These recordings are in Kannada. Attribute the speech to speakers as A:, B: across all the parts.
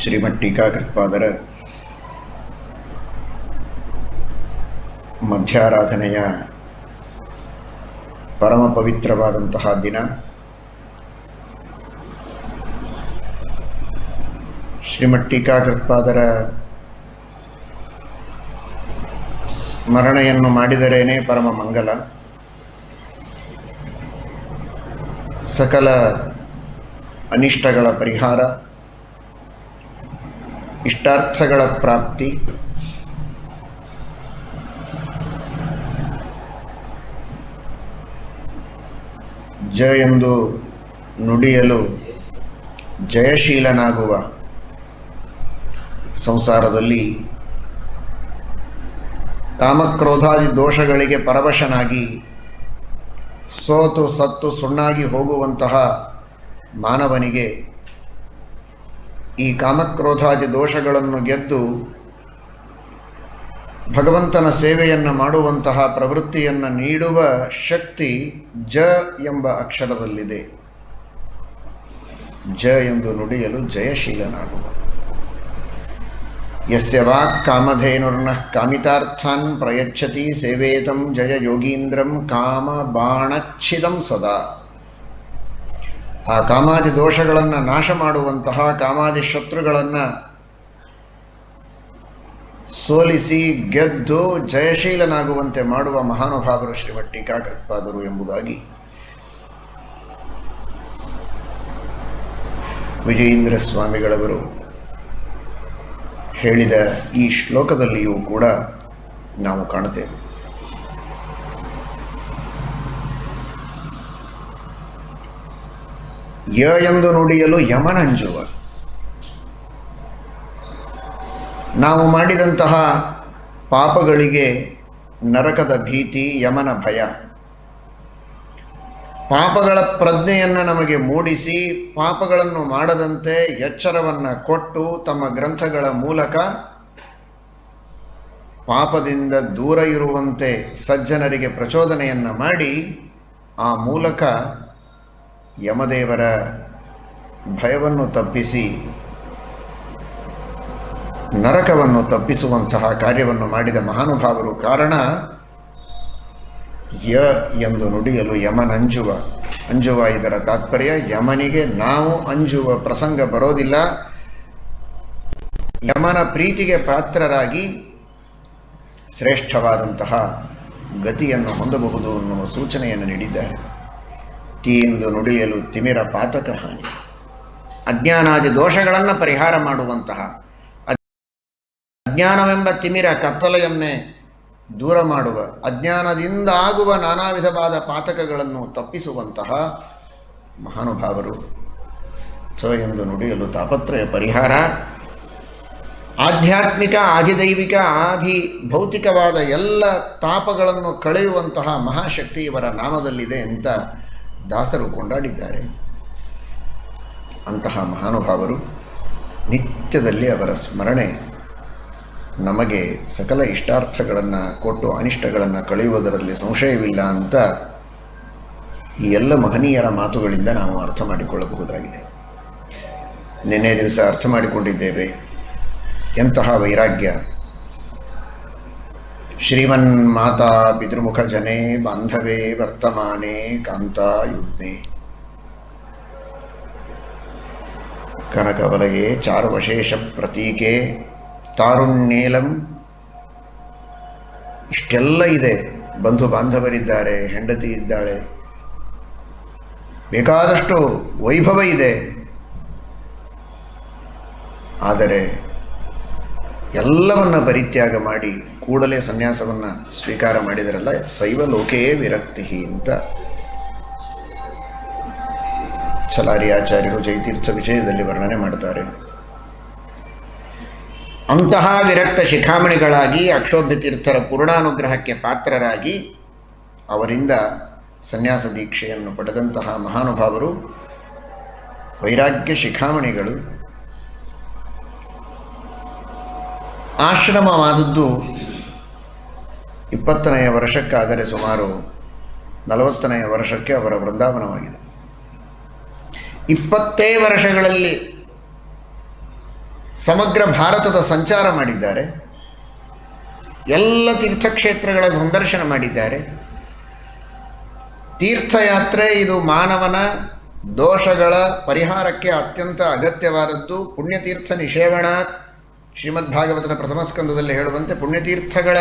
A: ಶ್ರೀಮಠ್ ಟೀಕಾಕೃತ್ಪಾದರ ಮಧ್ಯಾರಾಧನೆಯ ಪರಮ ಪವಿತ್ರವಾದಂತಹ ದಿನ. ಶ್ರೀಮಠ್ ಟೀಕಾಕೃತ್ಪಾದರ ಸ್ಮರಣೆಯನ್ನು ಮಾಡಿದರೇನೆ ಪರಮ ಮಂಗಲ. ಸಕಲ ಅನಿಷ್ಟಗಳ ಪರಿಹಾರ, ಇಷ್ಟಾರ್ಥಗಳ ಪ್ರಾಪ್ತಿ, ಜ ಎಂದು ನುಡಿಯಲು ಜಯಶೀಲನಾಗುವ ಸಂಸಾರದಲ್ಲಿ ಕಾಮಕ್ರೋಧಾದಿ ದೋಷಗಳಿಗೆ ಪರವಶನಾಗಿ ಸೋತು ಸತ್ತು ಸುಣ್ಣಾಗಿ ಹೋಗುವಂತಹ ಮಾನವನಿಗೆ ಈ ಕಾಮಕ್ರೋಧಾದಿ ದೋಷಗಳನ್ನು ಗೆದ್ದು ಭಗವಂತನ ಸೇವೆಯನ್ನು ಮಾಡುವಂತಹ ಪ್ರವೃತ್ತಿಯನ್ನು ನೀಡುವ ಶಕ್ತಿ ಜ ಎಂಬ ಅಕ್ಷರದಲ್ಲಿದೆ. ಜ ಎಂದು ನುಡಿಯಲು ಜಯಶೀಲನಾಗುವ. ಯಸ್ಯ ವಾಕ್ ಕಾಮಧೇನುರ್ನಃ ಕಾಮಿತಾರ್ಥಾನ್ ಪ್ರಯಚ್ಛತಿ ಸೇವೇತಂ ಜಯ ಯೋಗೀಂದ್ರಂ ಕಾಮ ಬಾಣಚ್ಛಿದಂ ಸದಾ. ಆ ಕಾಮಾದಿ ದೋಷಗಳನ್ನು ನಾಶ ಮಾಡುವಂತಹ, ಕಾಮಾದಿ ಶತ್ರುಗಳನ್ನು ಸೋಲಿಸಿ ಗೆದ್ದು ಜಯಶೀಲನಾಗುವಂತೆ ಮಾಡುವ ಮಹಾನುಭಾವರು ಶ್ರೀಮಠ್ ಟೀಕಾಕೃತ್ಪಾದರು ಎಂಬುದಾಗಿ ವಿಜಯೇಂದ್ರ ಸ್ವಾಮಿಗಳವರು ಹೇಳಿದ ಈ ಶ್ಲೋಕದಲ್ಲಿಯೂ ಕೂಡ ನಾವು ಕಾಣುತ್ತೇವೆ. ಯ ಎಂದು ನುಡಿಯಲು ಯಮನಂಜುವ. ನಾವು ಮಾಡಿದಂತಹ ಪಾಪಗಳಿಗೆ ನರಕದ ಭೀತಿ, ಯಮನ ಭಯ, ಪಾಪಗಳ ಪ್ರಜ್ಞೆಯನ್ನು ನಮಗೆ ಮೂಡಿಸಿ ಪಾಪಗಳನ್ನು ಮಾಡದಂತೆ ಎಚ್ಚರವನ್ನು ಕೊಟ್ಟು ತಮ್ಮ ಗ್ರಂಥಗಳ ಮೂಲಕ ಪಾಪದಿಂದ ದೂರ ಇರುವಂತೆ ಸಜ್ಜನರಿಗೆ ಪ್ರಚೋದನೆಯನ್ನು ಮಾಡಿ ಆ ಮೂಲಕ ಯಮದೇವರ ಭಯವನ್ನು ತಪ್ಪಿಸಿ ನರಕವನ್ನು ತಪ್ಪಿಸುವಂತಹ ಕಾರ್ಯವನ್ನು ಮಾಡಿದ ಮಹಾನುಭಾವರು. ಕಾರಣ ಯ ಎಂದು ನುಡಿಯಲು ಯಮನಂಜುವ. ಅಂಜುವ ಇದರ ತಾತ್ಪರ್ಯ ಯಮನಿಗೆ ನಾವು ಅಂಜುವ ಪ್ರಸಂಗ ಬರೋದಿಲ್ಲ. ಯಮನ ಪ್ರೀತಿಗೆ ಪಾತ್ರರಾಗಿ ಶ್ರೇಷ್ಠವಾದಂತಹ ಗತಿಯನ್ನು ಹೊಂದಬಹುದು ಅನ್ನುವ ಸೂಚನೆಯನ್ನು ನೀಡಿದ್ದಾರೆ. ತಿ ಎಂದು ನುಡಿಯಲು ತಿಮಿರ ಪಾತಕ ಹಾನಿ. ಅಜ್ಞಾನಾದಿ ದೋಷಗಳನ್ನು ಪರಿಹಾರ ಮಾಡುವಂತಹ, ಅಜ್ಞಾನವೆಂಬ ತಿಮಿರ ಕತ್ತಲೆಯನ್ನೇ ದೂರ ಮಾಡುವ, ಅಜ್ಞಾನದಿಂದ ಆಗುವ ನಾನಾ ವಿಧವಾದ ಪಾತಕಗಳನ್ನು ತಪ್ಪಿಸುವಂತಹ ಮಹಾನುಭಾವರು. ಸ ಎಂದು ನುಡಿಯಲು ತಾಪತ್ರಯ ಪರಿಹಾರ. ಆಧ್ಯಾತ್ಮಿಕ, ಆಧಿದೈವಿಕ, ಆಧಿ ಭೌತಿಕವಾದ ಎಲ್ಲ ತಾಪಗಳನ್ನು ಕಳೆಯುವಂತಹ ಮಹಾಶಕ್ತಿ ಇವರ ನಾಮದಲ್ಲಿದೆ ಅಂತ ದಾಸರು ಕೊಂಡಾಡಿದ್ದಾರೆ. ಅಂತಹ ಮಹಾನುಭಾವರು ನಿತ್ಯದಲ್ಲಿ ಅವರ ಸ್ಮರಣೆ ನಮಗೆ ಸಕಲ ಇಷ್ಟಾರ್ಥಗಳನ್ನು ಕೊಟ್ಟು ಅನಿಷ್ಟಗಳನ್ನು ಕಳೆಯುವುದರಲ್ಲಿ ಸಂಶಯವಿಲ್ಲ ಅಂತ ಈ ಎಲ್ಲ ಮಹನೀಯರ ಮಾತುಗಳಿಂದ ನಾವು ಅರ್ಥ ಮಾಡಿಕೊಳ್ಳಬಹುದಾಗಿದೆ. ನಿನ್ನೆ ದಿವಸ ಅರ್ಥ ಮಾಡಿಕೊಂಡಿದ್ದೇವೆ ಎಂತಹ ವೈರಾಗ್ಯ. ಶ್ರೀಮನ್ ಮಾತಾ ಪಿತೃಮುಖ ಜನೇ ಬಾಂಧವೇ ವರ್ತಮಾನೆ ಕಾಂತಾ ಯುಗ್ಮೆ ಕನಕವಲಯೇ ಚಾರುವಶೇಷ ಪ್ರತೀಕೆ ತಾರುಣ್ಯೇಲಂ. ಇಷ್ಟೆಲ್ಲ ಇದೆ. ಬಂಧು ಬಾಂಧವರಿದ್ದಾರೆ, ಹೆಂಡತಿ ಇದ್ದಾಳೆ, ಬೇಕಾದಷ್ಟು ವೈಭವ ಇದೆ. ಆದರೆ ಎಲ್ಲವನ್ನ ಪರಿತ್ಯಾಗ ಮಾಡಿ ಕೂಡಲೇ ಸನ್ಯಾಸವನ್ನು ಸ್ವೀಕಾರ ಮಾಡಿದರಲ್ಲ, ಶೈವ ಲೋಕೇ ವಿರಕ್ತಿ ಅಂತ ಛಲಾರಿ ಆಚಾರ್ಯರು ಜಯತೀರ್ಥ ವಿಷಯದಲ್ಲಿ ವರ್ಣನೆ ಮಾಡ್ತಾರೆ. ಅಂತಹ ವಿರಕ್ತ ಶಿಖಾಮಣಿಗಳಾಗಿ ಅಕ್ಷೋಭ್ಯ ತೀರ್ಥರ ಪೂರ್ಣಾನುಗ್ರಹಕ್ಕೆ ಪಾತ್ರರಾಗಿ ಅವರಿಂದ ಸನ್ಯಾಸ ದೀಕ್ಷೆಯನ್ನು ಪಡೆದಂತಹ ಮಹಾನುಭಾವರು ವೈರಾಗ್ಯ ಶಿಖಾಮಣಿಗಳು. ಆಶ್ರಮವಾದದ್ದು 20ನೆಯ ವರ್ಷಕ್ಕಾದರೆ ಸುಮಾರು 40ನೆಯ ವರ್ಷಕ್ಕೆ ಅವರ ವೃಂದಾವನವಾಗಿದೆ. 20 ವರ್ಷಗಳಲ್ಲಿ ಸಮಗ್ರ ಭಾರತದ ಸಂಚಾರ ಮಾಡಿದ್ದಾರೆ, ಎಲ್ಲ ತೀರ್ಥಕ್ಷೇತ್ರಗಳ ಸಂದರ್ಶನ ಮಾಡಿದ್ದಾರೆ. ತೀರ್ಥಯಾತ್ರೆ ಇದು ಮಾನವನ ದೋಷಗಳ ಪರಿಹಾರಕ್ಕೆ ಅತ್ಯಂತ ಅಗತ್ಯವಾದದ್ದು. ಪುಣ್ಯತೀರ್ಥ ನಿಷೇವಣ, ಶ್ರೀಮದ್ಭಾಗವತದ ಪ್ರಥಮ ಸ್ಕಂದದಲ್ಲಿ ಹೇಳುವಂತೆ ಪುಣ್ಯತೀರ್ಥಗಳ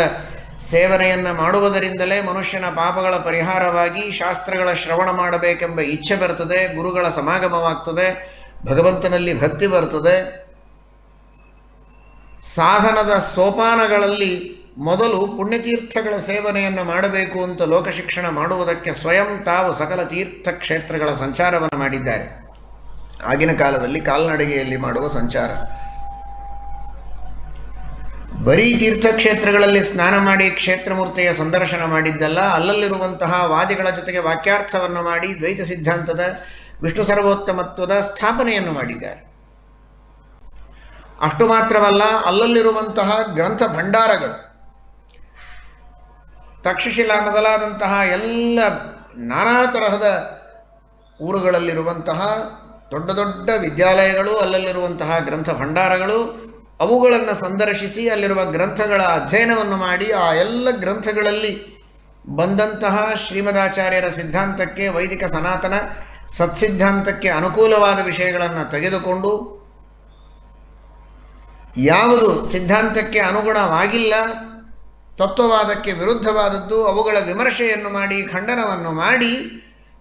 A: ಸೇವನೆಯನ್ನು ಮಾಡುವುದರಿಂದಲೇ ಮನುಷ್ಯನ ಪಾಪಗಳ ಪರಿಹಾರವಾಗಿ ಶಾಸ್ತ್ರಗಳ ಶ್ರವಣ ಮಾಡಬೇಕೆಂಬ ಇಚ್ಛೆ ಬರ್ತದೆ, ಗುರುಗಳ ಸಮಾಗಮವಾಗ್ತದೆ, ಭಗವಂತನಲ್ಲಿ ಭಕ್ತಿ ಬರ್ತದೆ. ಸಾಧನದ ಸೋಪಾನಗಳಲ್ಲಿ ಮೊದಲು ಪುಣ್ಯತೀರ್ಥಗಳ ಸೇವನೆಯನ್ನು ಮಾಡಬೇಕು ಅಂತ ಲೋಕಶಿಕ್ಷಣ ಮಾಡುವುದಕ್ಕೆ ಸ್ವಯಂ ತಾವು ಸಕಲ ತೀರ್ಥಕ್ಷೇತ್ರಗಳ ಸಂಚಾರವನ್ನು ಮಾಡಿದ್ದಾರೆ. ಆಗಿನ ಕಾಲದಲ್ಲಿ ಕಾಲ್ನಡಿಗೆಯಲ್ಲಿ ಮಾಡುವ ಸಂಚಾರ. ಬರೀ ತೀರ್ಥಕ್ಷೇತ್ರಗಳಲ್ಲಿ ಸ್ನಾನ ಮಾಡಿ ಕ್ಷೇತ್ರಮೂರ್ತಿಯ ಸಂದರ್ಶನ ಮಾಡಿದ್ದಲ್ಲ, ಅಲ್ಲಲ್ಲಿರುವಂತಹ ವಾದಿಗಳ ಜೊತೆಗೆ ವಾಕ್ಯಾರ್ಥವನ್ನು ಮಾಡಿ ದ್ವೈತ ಸಿದ್ಧಾಂತದ ವಿಷ್ಣು ಸರ್ವೋತ್ತಮತ್ವದ ಸ್ಥಾಪನೆಯನ್ನು ಮಾಡಿದ್ದಾರೆ. ಅಷ್ಟು ಮಾತ್ರವಲ್ಲ, ಅಲ್ಲಲ್ಲಿರುವಂತಹ ಗ್ರಂಥ ಭಂಡಾರಗಳು, ತಕ್ಷಶಿಲಾ ಮೊದಲಾದಂತಹ ಎಲ್ಲ ನಾನಾ ತರಹದ ಊರುಗಳಲ್ಲಿರುವಂತಹ ದೊಡ್ಡ ದೊಡ್ಡ ವಿದ್ಯಾಲಯಗಳು, ಅಲ್ಲಲ್ಲಿರುವಂತಹ ಗ್ರಂಥ ಭಂಡಾರಗಳು, ಅವುಗಳನ್ನು ಸಂದರ್ಶಿಸಿ ಅಲ್ಲಿರುವ ಗ್ರಂಥಗಳ ಅಧ್ಯಯನವನ್ನು ಮಾಡಿ ಆ ಎಲ್ಲ ಗ್ರಂಥಗಳಲ್ಲಿ ಬಂದಂತಹ ಶ್ರೀಮದಾಚಾರ್ಯರ ಸಿದ್ಧಾಂತಕ್ಕೆ, ವೈದಿಕ ಸನಾತನ ಸತ್ಸಿದ್ಧಾಂತಕ್ಕೆ ಅನುಕೂಲವಾದ ವಿಷಯಗಳನ್ನು ತೆಗೆದುಕೊಂಡು ಯಾವುದು ಸಿದ್ಧಾಂತಕ್ಕೆ ಅನುಗುಣವಾಗಿಲ್ಲ, ತತ್ವವಾದಕ್ಕೆ ವಿರುದ್ಧವಾದದ್ದು, ಅವುಗಳ ವಿಮರ್ಶೆಯನ್ನು ಮಾಡಿ ಖಂಡನವನ್ನು ಮಾಡಿ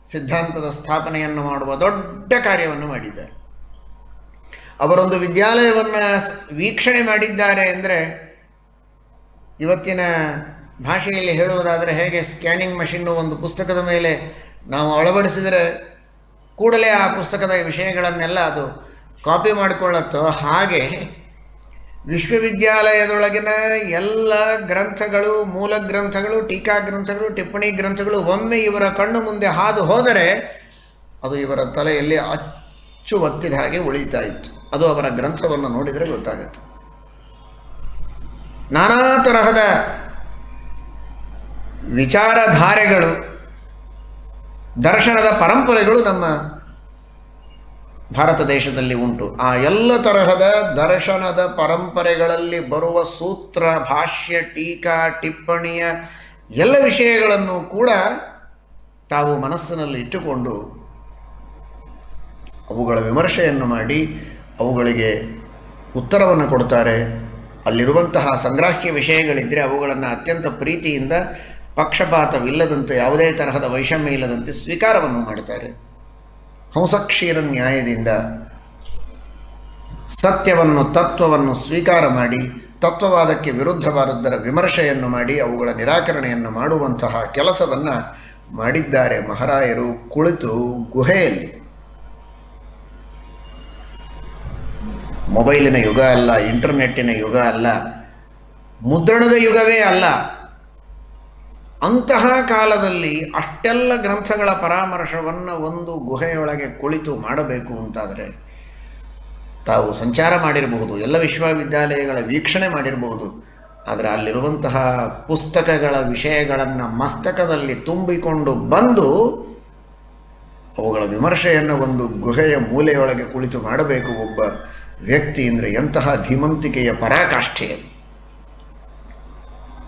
A: ಸಿದ್ಧಾಂತದ ಸ್ಥಾಪನೆಯನ್ನು ಮಾಡುವ ದೊಡ್ಡ ಕಾರ್ಯವನ್ನು ಮಾಡಿದ್ದಾರೆ. ಅವರೊಂದು ವಿದ್ಯಾಲಯವನ್ನು ವೀಕ್ಷಣೆ ಮಾಡಿದ್ದಾರೆ ಅಂದರೆ, ಇವತ್ತಿನ ಭಾಷೆಯಲ್ಲಿ ಹೇಳುವುದಾದರೆ ಹೇಗೆ ಸ್ಕ್ಯಾನಿಂಗ್ ಮಷಿನ್ನು ಒಂದು ಪುಸ್ತಕದ ಮೇಲೆ ನಾವು ಅಳವಡಿಸಿದರೆ ಕೂಡಲೇ ಆ ಪುಸ್ತಕದ ವಿಷಯಗಳನ್ನೆಲ್ಲ ಅದು ಕಾಪಿ ಮಾಡಿಕೊಳ್ಳುತ್ತೋ, ಹಾಗೆ ವಿಶ್ವವಿದ್ಯಾಲಯದೊಳಗಿನ ಎಲ್ಲ ಗ್ರಂಥಗಳು, ಮೂಲ ಗ್ರಂಥಗಳು, ಟೀಕಾ ಗ್ರಂಥಗಳು, ಟಿಪ್ಪಣಿ ಗ್ರಂಥಗಳು ಒಮ್ಮೆ ಇವರ ಕಣ್ಣು ಮುಂದೆ ಹಾದು ಹೋದರೆ ಅದು ಇವರ ತಲೆಯಲ್ಲಿ ಅಚ್ಚು ಒತ್ತಿದ ಹಾಗೆ ಉಳಿತಾ ಇತ್ತು. ಅದು ಅವರ ಗ್ರಂಥವನ್ನು ನೋಡಿದರೆ ಗೊತ್ತಾಗುತ್ತೆ. ನಾನಾ ತರಹದ ವಿಚಾರಧಾರೆಗಳು, ದರ್ಶನದ ಪರಂಪರೆಗಳು ನಮ್ಮ ಭಾರತ ದೇಶದಲ್ಲಿ ಉಂಟು. ಆ ಎಲ್ಲ ತರಹದ ದರ್ಶನದ ಪರಂಪರೆಗಳಲ್ಲಿ ಬರುವ ಸೂತ್ರ, ಭಾಷ್ಯ, ಟೀಕಾ, ಟಿಪ್ಪಣಿಯ ಎಲ್ಲ ವಿಷಯಗಳನ್ನು ಕೂಡ ತಾವು ಮನಸ್ಸಿನಲ್ಲಿ ಇಟ್ಟುಕೊಂಡು ಅವುಗಳ ವಿಮರ್ಶೆಯನ್ನು ಮಾಡಿ ಅವುಗಳಿಗೆ ಉತ್ತರವನ್ನು ಕೊಡ್ತಾರೆ. ಅಲ್ಲಿರುವಂತಹ ಸಂಗ್ರಾಹ್ಯ ವಿಷಯಗಳಿದ್ದರೆ ಅವುಗಳನ್ನು ಅತ್ಯಂತ ಪ್ರೀತಿಯಿಂದ, ಪಕ್ಷಪಾತವಿಲ್ಲದಂತೆ, ಯಾವುದೇ ತರಹದ ವೈಷಮ್ಯ ಇಲ್ಲದಂತೆ ಸ್ವೀಕಾರವನ್ನು ಮಾಡ್ತಾರೆ. ಹಂಸಕ್ಷೀರ ನ್ಯಾಯದಿಂದ ಸತ್ಯವನ್ನು, ತತ್ವವನ್ನು ಸ್ವೀಕಾರ ಮಾಡಿ, ತತ್ವವಾದಕ್ಕೆ ವಿರುದ್ಧವಾದದ್ದರ ವಿಮರ್ಶೆಯನ್ನು ಮಾಡಿ ಅವುಗಳ ನಿರಾಕರಣೆಯನ್ನು ಮಾಡುವಂತಹ ಕೆಲಸವನ್ನು ಮಾಡಿದ್ದಾರೆ ಮಹಾರಾಯರು ಕುಳಿತು ಗುಹೆಯಲ್ಲಿ. ಮೊಬೈಲಿನ ಯುಗ ಅಲ್ಲ, ಇಂಟರ್ನೆಟ್ಟಿನ ಯುಗ ಅಲ್ಲ, ಮುದ್ರಣದ ಯುಗವೇ ಅಲ್ಲ. ಅಂತಹ ಕಾಲದಲ್ಲಿ ಅಷ್ಟೆಲ್ಲ ಗ್ರಂಥಗಳ ಪರಾಮರ್ಶವನ್ನು ಒಂದು ಗುಹೆಯೊಳಗೆ ಕುಳಿತು ಮಾಡಬೇಕು ಅಂತಾದರೆ ತಾವು ಸಂಚಾರ ಮಾಡಿರಬಹುದು, ಎಲ್ಲ ವಿಶ್ವವಿದ್ಯಾಲಯಗಳ ವೀಕ್ಷಣೆ ಮಾಡಿರಬಹುದು. ಆದರೆ ಅಲ್ಲಿರುವಂತಹ ಪುಸ್ತಕಗಳ ವಿಷಯಗಳನ್ನು ಮಸ್ತಕದಲ್ಲಿ ತುಂಬಿಕೊಂಡು ಬಂದು ಅವುಗಳ ವಿಮರ್ಶೆಯನ್ನು ಒಂದು ಗುಹೆಯ ಮೂಲೆಯೊಳಗೆ ಕುಳಿತು ಮಾಡಬೇಕು ಒಬ್ಬ ವ್ಯಕ್ತಿ ಅಂದರೆ ಎಂತಹ ಧೀಮಂತಿಕೆಯ ಪರಾಕಾಷ್ಠೆಯಲ್ಲಿ.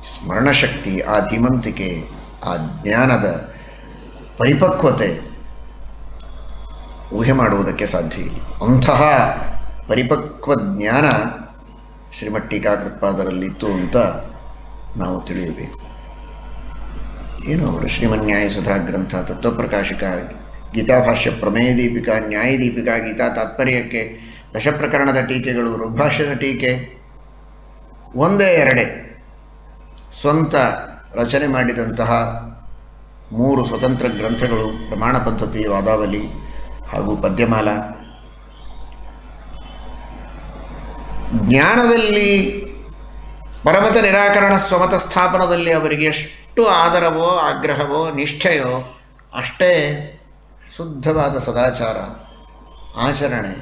A: ಸ್ಮರಣಶಕ್ತಿ, ಆ ಧೀಮಂತಿಕೆ, ಆ ಜ್ಞಾನದ ಪರಿಪಕ್ವತೆ ಊಹೆ ಮಾಡುವುದಕ್ಕೆ ಸಾಧ್ಯ ಇಲ್ಲ. ಅಂತಹ ಪರಿಪಕ್ವ ಜ್ಞಾನ ಶ್ರೀಮಠ್ ಟೀಕಾಕೃತ್ಪಾದರಲ್ಲಿತ್ತು ಅಂತ ನಾವು ತಿಳಿಯಬೇಕು. ಏನು ಅವರು ಶ್ರೀಮನ್ಯಾಯಸುಧಾ ಗ್ರಂಥ, ತತ್ವಪ್ರಕಾಶಿಕ, ಗೀತಾಭಾಷ್ಯ, ಪ್ರಮೇಯ ದೀಪಿಕಾ, ನ್ಯಾಯ ದೀಪಿಕಾ, ಗೀತಾ ತಾತ್ಪರ್ಯಕ್ಕೆ, ದಶಪ್ರಕರಣದ ಟೀಕೆಗಳು, ಋಗ್ಭಾಷ್ಯದ ಟೀಕೆ, ಒಂದೇ ಎರಡೇ ಸ್ವಂತ ರಚನೆ ಮಾಡಿದಂತಹ 3 ಸ್ವತಂತ್ರ ಗ್ರಂಥಗಳು, ಪ್ರಮಾಣ ಪದ್ಧತಿ, ವಾದಾವಲಿ ಹಾಗೂ ಪದ್ಯಮಾಲ. ಜ್ಞಾನದಲ್ಲಿ, ಪರಮತ ನಿರಾಕರಣ ಸ್ವಮತ ಸ್ಥಾಪನದಲ್ಲಿ ಅವರಿಗೆ ಎಷ್ಟು ಆದರವೋ, ಆಗ್ರಹವೋ, ನಿಷ್ಠೆಯೋ ಅಷ್ಟೇ ಶುದ್ಧವಾದ ಸದಾಚಾರ, ಆಚರಣೆ.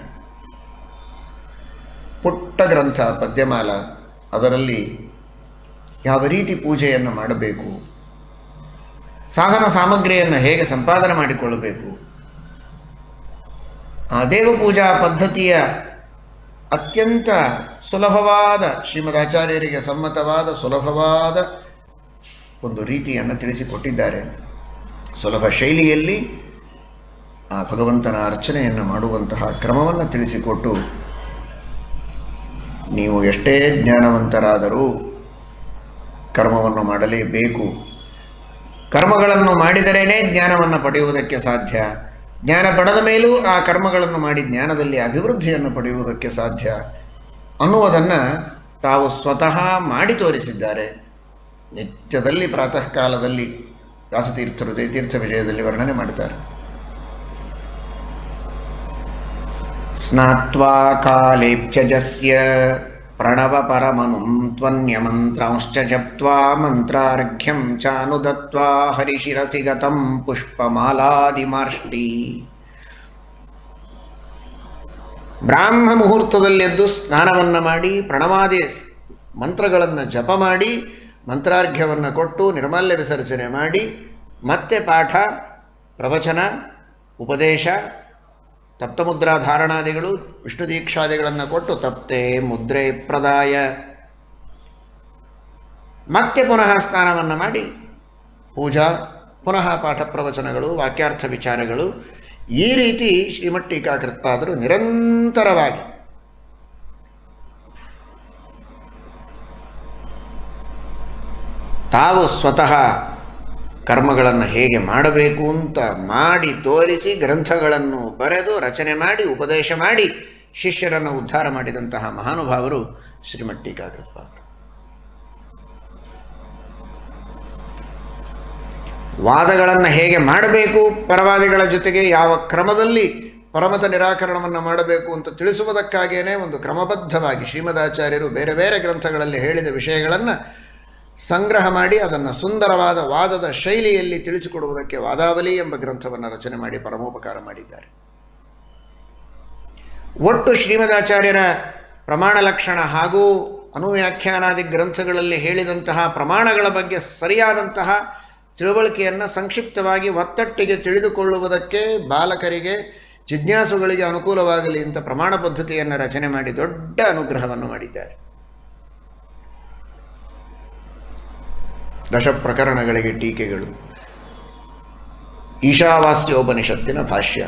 A: ಪುಟ್ಟ ಗ್ರಂಥ ಪದ್ಯಮಾಲ, ಅದರಲ್ಲಿ ಯಾವ ರೀತಿ ಪೂಜೆಯನ್ನು ಮಾಡಬೇಕು, ಸಾಧನ ಸಾಮಗ್ರಿಯನ್ನು ಹೇಗೆ ಸಂಪಾದನೆ ಮಾಡಿಕೊಳ್ಳಬೇಕು, ಆ ದೇವಪೂಜಾ ಪದ್ಧತಿಯ ಅತ್ಯಂತ ಸುಲಭವಾದ, ಶ್ರೀಮದಾಚಾರ್ಯರಿಗೆ ಸಮ್ಮತವಾದ ಸುಲಭವಾದ ಒಂದು ರೀತಿಯನ್ನು ತಿಳಿಸಿಕೊಟ್ಟಿದ್ದಾರೆ. ಸುಲಭ ಶೈಲಿಯಲ್ಲಿ ಆ ಭಗವಂತನ ಅರ್ಚನೆಯನ್ನು ಮಾಡುವಂತಹ ಕ್ರಮವನ್ನು ತಿಳಿಸಿಕೊಟ್ಟು, ನೀವು ಎಷ್ಟೇ ಜ್ಞಾನವಂತರಾದರೂ ಕರ್ಮವನ್ನು ಮಾಡಲೇಬೇಕು. ಕರ್ಮಗಳನ್ನು ಮಾಡಿದರೇ ಜ್ಞಾನವನ್ನು ಪಡೆಯುವುದಕ್ಕೆ ಸಾಧ್ಯ. ಜ್ಞಾನ ಪಡೆದ ಮೇಲೂ ಆ ಕರ್ಮಗಳನ್ನು ಮಾಡಿ ಜ್ಞಾನದಲ್ಲಿ ಅಭಿವೃದ್ಧಿಯನ್ನು ಪಡೆಯುವುದಕ್ಕೆ ಸಾಧ್ಯ ಅನ್ನುವುದನ್ನು ತಾವು ಸ್ವತಃ ಮಾಡಿ ತೋರಿಸಿದ್ದಾರೆ. ನಿತ್ಯದಲ್ಲಿ ಪ್ರಾತಃ ಕಾಲದಲ್ಲಿ ವ್ಯಾಸತೀರ್ಥರು ಜಯತೀರ್ಥ ವಿಜಯದಲ್ಲಿ ವರ್ಣನೆ ಮಾಡುತ್ತಾರೆ. ಸ್ನಾತ್ವಾ ಕಾಲೇಬ್ಜಸ್ಯ ಪ್ರಣವ ಪರಮನುಂ ತ್ವನ್ಯಮಂತ್ರಾಂಶ್ಚ ಜಪ್ತ್ವಾ ಮಂತ್ರಾರ್ಘ್ಯಂ ಚಾನುದತ್ವಾ ಹರಿಶಿರಸಿ ಗತಂ ಪುಷ್ಪಮಾಲಾದಿಮಾರ್ಷ್ಟಿ. ಬ್ರಾಹ್ಮ ಮುಹೂರ್ತದಲ್ಲೆದ್ದು ಸ್ನಾನವನ್ನು ಮಾಡಿ ಪ್ರಣವಾದಿ ಮಂತ್ರಗಳನ್ನು ಜಪ ಮಾಡಿ ಮಂತ್ರಾರ್ಘ್ಯವನ್ನು ಕೊಟ್ಟು ನಿರ್ಮಾಲ್ಯ ವಿಸರ್ಜನೆ ಮಾಡಿ ಮತ್ತೆ ಪಾಠ, ಪ್ರವಚನ, ಉಪದೇಶ, ತಪ್ತಮುದ್ರಾ ಧಾರಣಾದಿಗಳು, ವಿಷ್ಣು ದೀಕ್ಷಾದಿಗಳನ್ನು ಕೊಟ್ಟು ತಪ್ತೆ ಮುದ್ರೆ ಪ್ರದಾಯ ಮತ್ತೆ ಪುನಃ ಸ್ನಾನವನ್ನು ಮಾಡಿ ಪೂಜಾ, ಪುನಃ ಪಾಠ ಪ್ರವಚನಗಳು, ವಾಕ್ಯಾರ್ಥ ವಿಚಾರಗಳು, ಈ ರೀತಿ ಶ್ರೀಮಠ್ ಟೀಕಾಕೃತ್ಪಾದರು ನಿರಂತರವಾಗಿ ತಾವು ಸ್ವತಃ ಕರ್ಮಗಳನ್ನು ಹೇಗೆ ಮಾಡಬೇಕು ಅಂತ ಮಾಡಿ ತೋರಿಸಿ ಗ್ರಂಥಗಳನ್ನು ಬರೆದು ರಚನೆ ಮಾಡಿ ಉಪದೇಶ ಮಾಡಿ ಶಿಷ್ಯರನ್ನು ಉದ್ಧಾರ ಮಾಡಿದಂತಹ ಮಹಾನುಭಾವರು ಶ್ರೀಮಠ್ ಟೀಕಾಕೃತ್ಪಾದರು. ವಾದಗಳನ್ನು ಹೇಗೆ ಮಾಡಬೇಕು, ಪರವಾದಿಗಳ ಜೊತೆಗೆ ಯಾವ ಕ್ರಮದಲ್ಲಿ ಪರಮತ ನಿರಾಕರಣವನ್ನು ಮಾಡಬೇಕು ಅಂತ ತಿಳಿಸುವುದಕ್ಕಾಗಿಯೇ ಒಂದು ಕ್ರಮಬದ್ಧವಾಗಿ ಶ್ರೀಮದಾಚಾರ್ಯರು ಬೇರೆ ಬೇರೆ ಗ್ರಂಥಗಳಲ್ಲಿ ಹೇಳಿದ ವಿಷಯಗಳನ್ನು ಸಂಗ್ರಹ ಮಾಡಿ ಅದನ್ನು ಸುಂದರವಾದ ವಾದದ ಶೈಲಿಯಲ್ಲಿ ತಿಳಿಸಿಕೊಡುವುದಕ್ಕೆ ವಾದಾವಲಿ ಎಂಬ ಗ್ರಂಥವನ್ನು ರಚನೆ ಮಾಡಿ ಪರಮೋಪಕಾರ ಮಾಡಿದ್ದಾರೆ. ಒಟ್ಟು ಶ್ರೀಮದಾಚಾರ್ಯರ ಪ್ರಮಾಣ ಲಕ್ಷಣ ಹಾಗೂ ಅನುವ್ಯಾಖ್ಯಾನಾದಿ ಗ್ರಂಥಗಳಲ್ಲಿ ಹೇಳಿದಂತಹ ಪ್ರಮಾಣಗಳ ಬಗ್ಗೆ ಸರಿಯಾದಂತಹ ತಿಳುವಳಿಕೆಯನ್ನು ಸಂಕ್ಷಿಪ್ತವಾಗಿ ಒತ್ತಟ್ಟಿಗೆ ತಿಳಿದುಕೊಳ್ಳುವುದಕ್ಕೆ ಬಾಲಕರಿಗೆ, ಜಿಜ್ಞಾಸುಗಳಿಗೆ ಅನುಕೂಲವಾಗಲಿ ಅಂತ ಪ್ರಮಾಣ ಪದ್ಧತಿಯನ್ನು ರಚನೆ ಮಾಡಿ ದೊಡ್ಡ ಅನುಗ್ರಹವನ್ನು ಮಾಡಿದ್ದಾರೆ. ದಶ ಪ್ರಕರಣಗಳಿಗೆ ಟೀಕೆಗಳು, ಈಶಾವಾಸ್ಯೋಪನಿಷತ್ತಿನ ಭಾಷ್ಯ,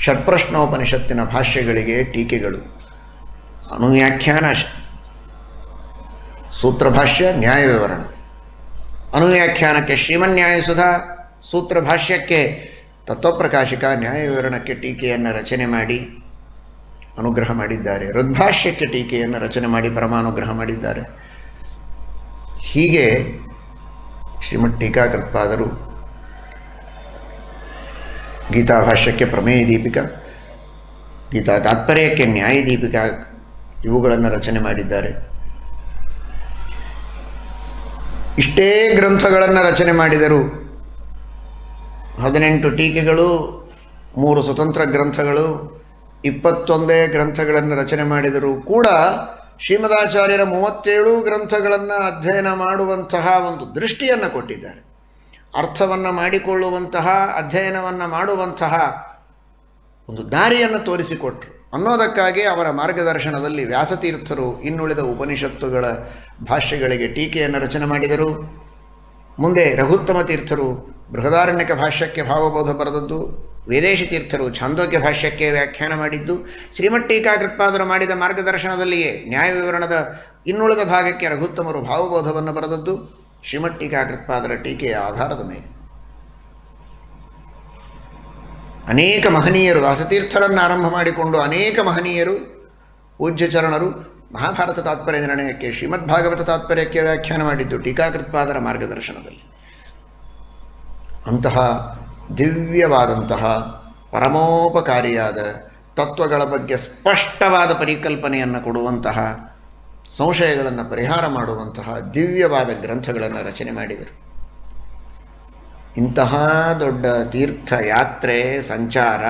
A: ಷಟ್ಪ್ರಶ್ನೋಪನಿಷತ್ತಿನ ಭಾಷ್ಯಗಳಿಗೆ ಟೀಕೆಗಳು, ಅನುವ್ಯಾಖ್ಯಾನ ಸೂತ್ರಭಾಷ್ಯ, ನ್ಯಾಯ ವಿವರಣ, ಅನುವ್ಯಾಖ್ಯಾನಕ್ಕೆ ಶ್ರೀಮನ್ಯಾಯಸುಧಾ, ಸೂತ್ರಭಾಷ್ಯಕ್ಕೆ ತತ್ವಪ್ರಕಾಶಿಕ, ನ್ಯಾಯ ವಿವರಣಕ್ಕೆ ಟೀಕೆಯನ್ನು ರಚನೆ ಮಾಡಿ ಅನುಗ್ರಹ ಮಾಡಿದ್ದಾರೆ. ಋಗ್ಭಾಷ್ಯಕ್ಕೆ ಟೀಕೆಯನ್ನು ರಚನೆ ಮಾಡಿ ಪರಮಾನುಗ್ರಹ ಮಾಡಿದ್ದಾರೆ. ಹೀಗೆ ಶ್ರೀಮಠ್ ಟೀಕಾಕೃತ್ಪಾದರು ಗೀತಾಭಾಷ್ಯಕ್ಕೆ ಪ್ರಮೇಯ ದೀಪಿಕಾ, ಗೀತಾ ತಾತ್ಪರ್ಯಕ್ಕೆ ನ್ಯಾಯ ದೀಪಿಕಾ ಇವುಗಳನ್ನು ರಚನೆ ಮಾಡಿದ್ದಾರೆ. ಇಷ್ಟೇ ಗ್ರಂಥಗಳನ್ನು ರಚನೆ ಮಾಡಿದರು. 18 ಟೀಕೆಗಳು, 3 ಸ್ವತಂತ್ರ ಗ್ರಂಥಗಳು, 21 ಗ್ರಂಥಗಳನ್ನು ರಚನೆ ಮಾಡಿದರೂ ಕೂಡ ಶ್ರೀಮದಾಚಾರ್ಯರ 37 ಗ್ರಂಥಗಳನ್ನು ಅಧ್ಯಯನ ಮಾಡುವಂತಹ ಒಂದು ದೃಷ್ಟಿಯನ್ನು ಕೊಟ್ಟಿದ್ದಾರೆ. ಅರ್ಥವನ್ನು ಮಾಡಿಕೊಳ್ಳುವಂತಹ, ಅಧ್ಯಯನವನ್ನು ಮಾಡುವಂತಹ ಒಂದು ದಾರಿಯನ್ನು ತೋರಿಸಿಕೊಟ್ರು ಅನ್ನೋದಕ್ಕಾಗಿ ಅವರ ಮಾರ್ಗದರ್ಶನದಲ್ಲಿ ವ್ಯಾಸತೀರ್ಥರು ಇನ್ನುಳಿದ ಉಪನಿಷತ್ತುಗಳ ಭಾಷ್ಯಗಳಿಗೆ ಟೀಕೆಯನ್ನು ರಚನೆ ಮಾಡಿದರು. ಮುಂದೆ ರಘುತ್ತಮ ತೀರ್ಥರು ಬೃಹದಾರಣ್ಯಕ ಭಾಷ್ಯಕ್ಕೆ ಭಾವಬೋಧ ಬರೆದದ್ದು, ವೇದೇಶಿ ತೀರ್ಥರು ಛಾಂದೋಗ್ಯ ಭಾಷ್ಯಕ್ಕೆ ವ್ಯಾಖ್ಯಾನ ಮಾಡಿದ್ದು, ಶ್ರೀಮಠ್ ಟೀಕಾಕೃತ್ಪಾದರು ಮಾಡಿದ ಮಾರ್ಗದರ್ಶನದಲ್ಲಿಯೇ ನ್ಯಾಯ ವಿವರಣದ ಇನ್ನುಳಿದ ಭಾಗಕ್ಕೆ ರಘುತ್ತಮರು ಭಾವಬೋಧವನ್ನು ಬರೆದದ್ದು ಶ್ರೀಮಠ್ ಟೀಕಾಕೃತ್ಪಾದರ ಟೀಕೆಯ ಆಧಾರದ ಮೇಲೆ. ಅನೇಕ ಮಹನೀಯರು, ವ್ಯಾಸತೀರ್ಥರನ್ನು ಆರಂಭ ಮಾಡಿಕೊಂಡು ಅನೇಕ ಮಹನೀಯರು, ಪೂಜ್ಯಚರಣರು ಮಹಾಭಾರತ ತಾತ್ಪರ್ಯ ನಿರ್ಣಯಕ್ಕೆ, ಶ್ರೀಮದ್ಭಾಗವತ ತಾತ್ಪರ್ಯಕ್ಕೆ ವ್ಯಾಖ್ಯಾನ ಮಾಡಿದ್ದು ಟೀಕಾಕೃತ್ಪಾದರ ಮಾರ್ಗದರ್ಶನದಲ್ಲಿ. ಅಂತಹ ದಿವ್ಯವಾದಂತಹ ಪರಮೋಪಕಾರಿಯಾದ ತತ್ವಗಳ ಬಗ್ಗೆ ಸ್ಪಷ್ಟವಾದ ಪರಿಕಲ್ಪನೆಯನ್ನು ಕೊಡುವಂತಹ, ಸಂಶಯಗಳನ್ನು ಪರಿಹಾರ ಮಾಡುವಂತಹ ದಿವ್ಯವಾದ ಗ್ರಂಥಗಳನ್ನು ರಚನೆ ಮಾಡಿದರು. ಇಂತಹ ದೊಡ್ಡ ತೀರ್ಥಯಾತ್ರೆ, ಸಂಚಾರ,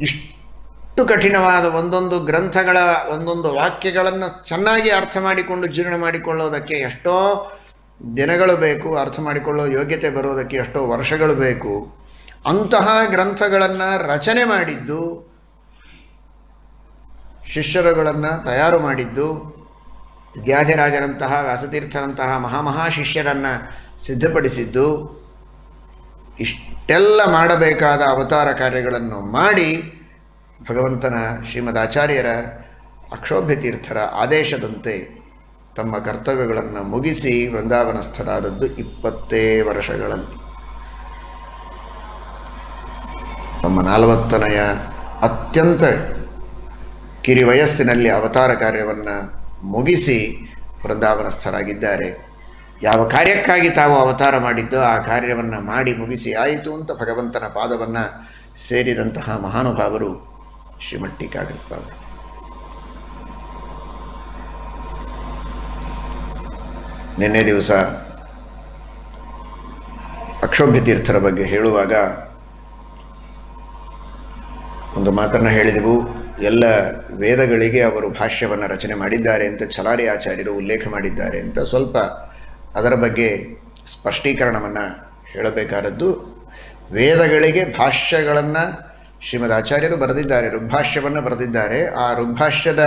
A: ಇಷ್ಟು ಕಠಿಣವಾದ ಒಂದೊಂದು ಗ್ರಂಥಗಳ ಒಂದೊಂದು ವಾಕ್ಯಗಳನ್ನು ಚೆನ್ನಾಗಿ ಅರ್ಥ ಮಾಡಿಕೊಂಡು ಜೀರ್ಣ ಮಾಡಿಕೊಳ್ಳೋದಕ್ಕೆ ಎಷ್ಟೋ ದಿನಗಳು ಬೇಕು, ಅರ್ಥ ಮಾಡಿಕೊಳ್ಳೋ ಯೋಗ್ಯತೆ ಬರೋದಕ್ಕೆ ಎಷ್ಟೋ ವರ್ಷಗಳು ಬೇಕು. ಅಂತಹ ಗ್ರಂಥಗಳನ್ನು ರಚನೆ ಮಾಡಿದ್ದು ಶಿಷ್ಯರುಗಳನ್ನು ತಯಾರು ಮಾಡಿದ್ದು, ವಿದ್ಯಾಧಿರಾಜರಂತಹ ವ್ಯಾಸತೀರ್ಥರಂತಹ ಶಿಷ್ಯರನ್ನು ಸಿದ್ಧಪಡಿಸಿದ್ದು, ಇಷ್ಟೆಲ್ಲ ಮಾಡಬೇಕಾದ ಅವತಾರ ಕಾರ್ಯಗಳನ್ನು ಮಾಡಿ ಭಗವಂತನ ಶ್ರೀಮದ್ ಆಚಾರ್ಯರ ಅಕ್ಷೋಭ್ಯ ತೀರ್ಥರ ಆದೇಶದಂತೆ ತಮ್ಮ ಕರ್ತವ್ಯಗಳನ್ನು ಮುಗಿಸಿ ವೃಂದಾವನಸ್ಥರಾದದ್ದು 20 ವರ್ಷಗಳಲ್ಲಿ. ತಮ್ಮ 40ನೆಯ ಅತ್ಯಂತ ಕಿರಿವಯಸ್ಸಿನಲ್ಲಿ ಅವತಾರ ಕಾರ್ಯವನ್ನು ಮುಗಿಸಿ ವೃಂದಾವನಸ್ಥರಾಗಿದ್ದಾರೆ. ಯಾವ ಕಾರ್ಯಕ್ಕಾಗಿ ತಾವು ಅವತಾರ ಮಾಡಿದ್ದೋ ಆ ಕಾರ್ಯವನ್ನು ಮಾಡಿ ಮುಗಿಸಿ ಆಯಿತು ಅಂತ ಭಗವಂತನ ಪಾದವನ್ನು ಸೇರಿದಂತಹ ಮಹಾನುಭಾವರು ಶ್ರೀಮದ್ ಟೀಕಾಕೃತ್ಪಾದರು. ನಿನ್ನೆ ದಿವಸ ಅಕ್ಷೋಭ್ಯ ತೀರ್ಥರ ಬಗ್ಗೆ ಹೇಳುವಾಗ ಒಂದು ಮಾತನ್ನು ಹೇಳಿದೆವು. ಎಲ್ಲ ವೇದಗಳಿಗೆ ಅವರು ಭಾಷ್ಯವನ್ನು ರಚನೆ ಮಾಡಿದ್ದಾರೆ ಅಂತ ಛಲಾರಿ ಆಚಾರ್ಯರು ಉಲ್ಲೇಖ ಮಾಡಿದ್ದಾರೆ ಅಂತ ಸ್ವಲ್ಪ ಅದರ ಬಗ್ಗೆ ಸ್ಪಷ್ಟೀಕರಣವನ್ನು ಹೇಳಬೇಕಾದದ್ದು. ವೇದಗಳಿಗೆ ಭಾಷ್ಯಗಳನ್ನು ಶ್ರೀಮದ್ ಆಚಾರ್ಯರು ಬರೆದಿದ್ದಾರೆ, ಋಗ್ಭಾಷ್ಯವನ್ನು ಬರೆದಿದ್ದಾರೆ. ಆ ಋಗ್ಭಾಷ್ಯದ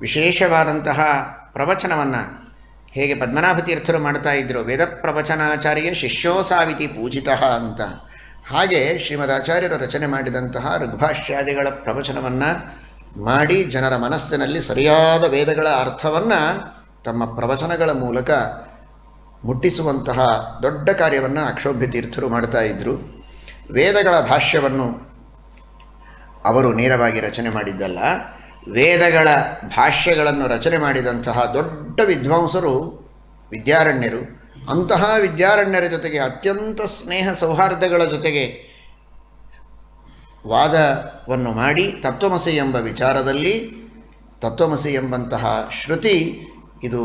A: ವಿಶೇಷವಾದಂತಹ ಪ್ರವಚನವನ್ನು ಹೇಗೆ ಪದ್ಮನಾಭ ತೀರ್ಥರು ಮಾಡ್ತಾ ಇದ್ದರು, ವೇದ ಪ್ರವಚನಾಚಾರ್ಯ ಶಿಷ್ಯೋಸಾವಿತಿ ಪೂಜಿತಃ ಅಂತ, ಹಾಗೆ ಶ್ರೀಮದ್ ಆಚಾರ್ಯರು ರಚನೆ ಮಾಡಿದಂತಹ ಋಗ್ಭಾಷ್ಯಾದಿಗಳ ಪ್ರವಚನವನ್ನು ಮಾಡಿ ಜನರ ಮನಸ್ಸಿನಲ್ಲಿ ಸರಿಯಾದ ವೇದಗಳ ಅರ್ಥವನ್ನು ತಮ್ಮ ಪ್ರವಚನಗಳ ಮೂಲಕ ಮುಟ್ಟಿಸುವಂತಹ ದೊಡ್ಡ ಕಾರ್ಯವನ್ನು ಅಕ್ಷೋಭ್ಯ ತೀರ್ಥರು ಮಾಡ್ತಾ ಇದ್ದರು. ವೇದಗಳ ಭಾಷ್ಯವನ್ನು ಅವರು ನೇರವಾಗಿ ರಚನೆ ಮಾಡಿದ್ದಲ್ಲ, ವೇದಗಳ ಭಾಷ್ಯಗಳನ್ನು ರಚನೆ ಮಾಡಿದಂತಹ ದೊಡ್ಡ ವಿದ್ವಾಂಸರು ವಿದ್ಯಾರಣ್ಯರು. ಅಂತಹ ವಿದ್ಯಾರಣ್ಯರ ಜೊತೆಗೆ ಅತ್ಯಂತ ಸ್ನೇಹ ಸೌಹಾರ್ದಗಳ ಜೊತೆಗೆ ವಾದವನ್ನು ಮಾಡಿ ತತ್ವಮಸಿ ಎಂಬ ವಿಚಾರದಲ್ಲಿ, ತತ್ವಮಸಿ ಎಂಬಂತಹ ಶ್ರುತಿ ಇದು